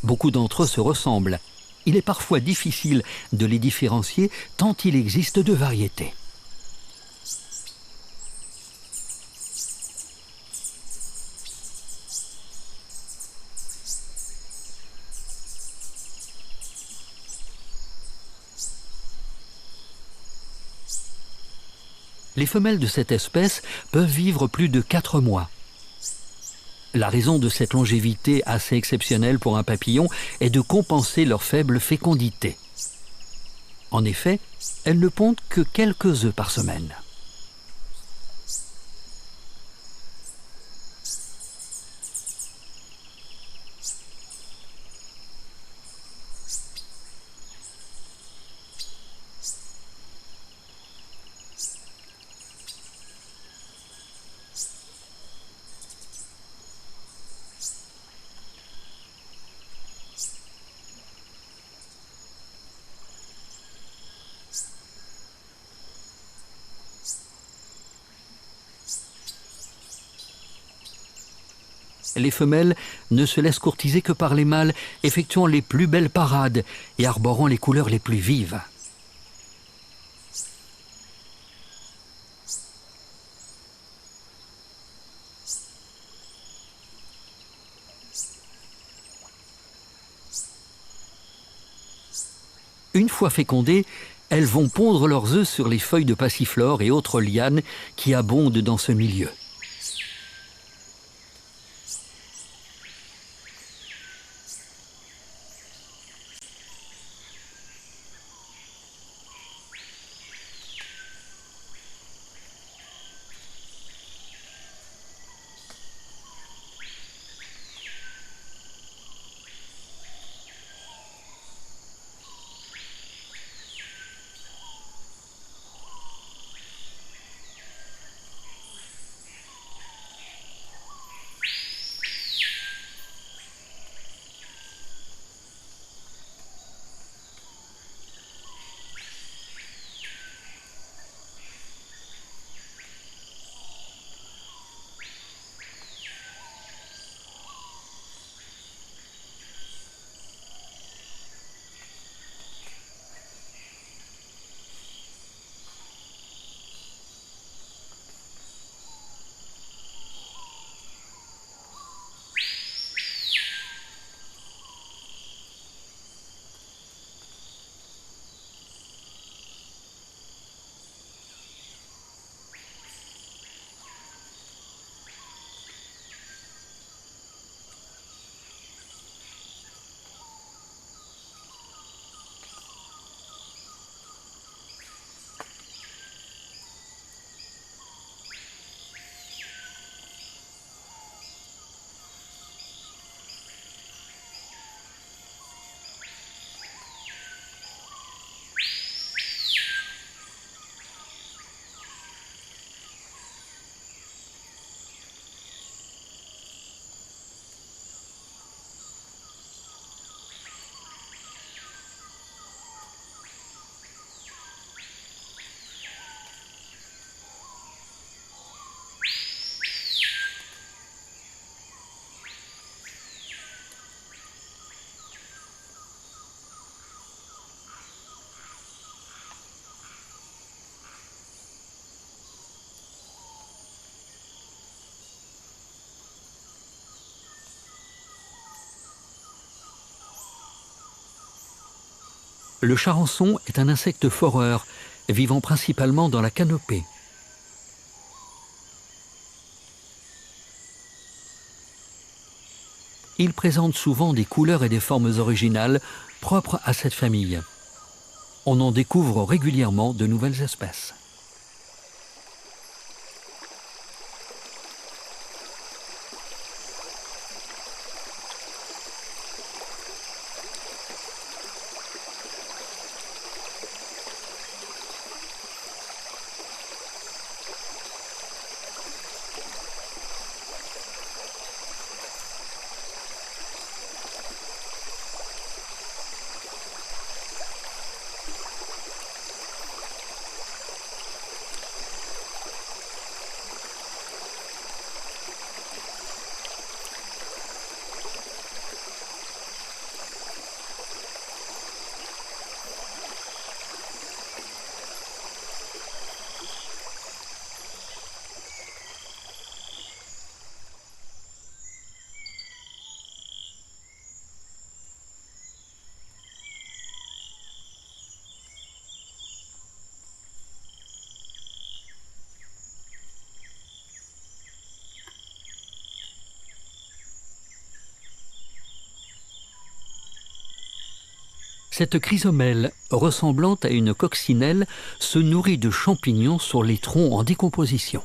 Beaucoup d'entre eux se ressemblent. Il est parfois difficile de les différencier tant il existe de variétés. Les femelles de cette espèce peuvent vivre plus de 4 mois. La raison de cette longévité assez exceptionnelle pour un papillon est de compenser leur faible fécondité. En effet, elles ne pondent que quelques œufs par semaine. Les femelles ne se laissent courtiser que par les mâles, effectuant les plus belles parades et arborant les couleurs les plus vives. Une fois fécondées, elles vont pondre leurs œufs sur les feuilles de passiflore et autres lianes qui abondent dans ce milieu. Le charançon est un insecte foreur, vivant principalement dans la canopée. Il présente souvent des couleurs et des formes originales propres à cette famille. On en découvre régulièrement de nouvelles espèces. Cette chrysomèle, ressemblant à une coccinelle, se nourrit de champignons sur les troncs en décomposition.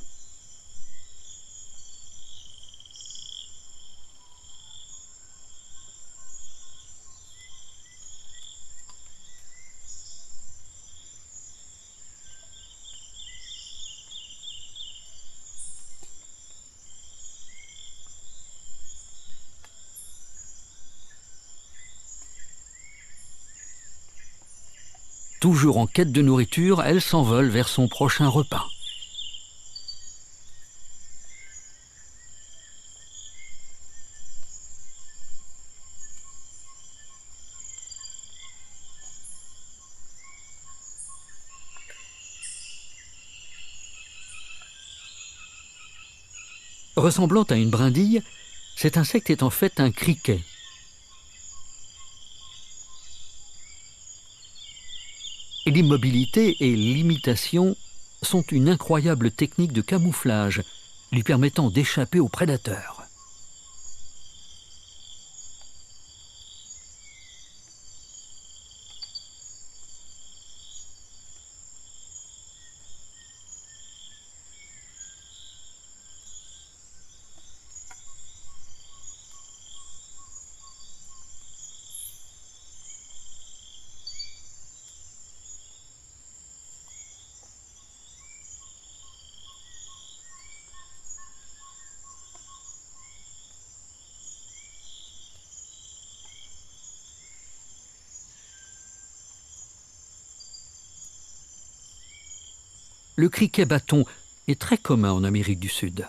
Toujours en quête de nourriture, elle s'envole vers son prochain repas. Ressemblant à une brindille, cet insecte est en fait un criquet. L'immobilité et l'imitation sont une incroyable technique de camouflage, lui permettant d'échapper aux prédateurs. Le criquet bâton est très commun en Amérique du Sud.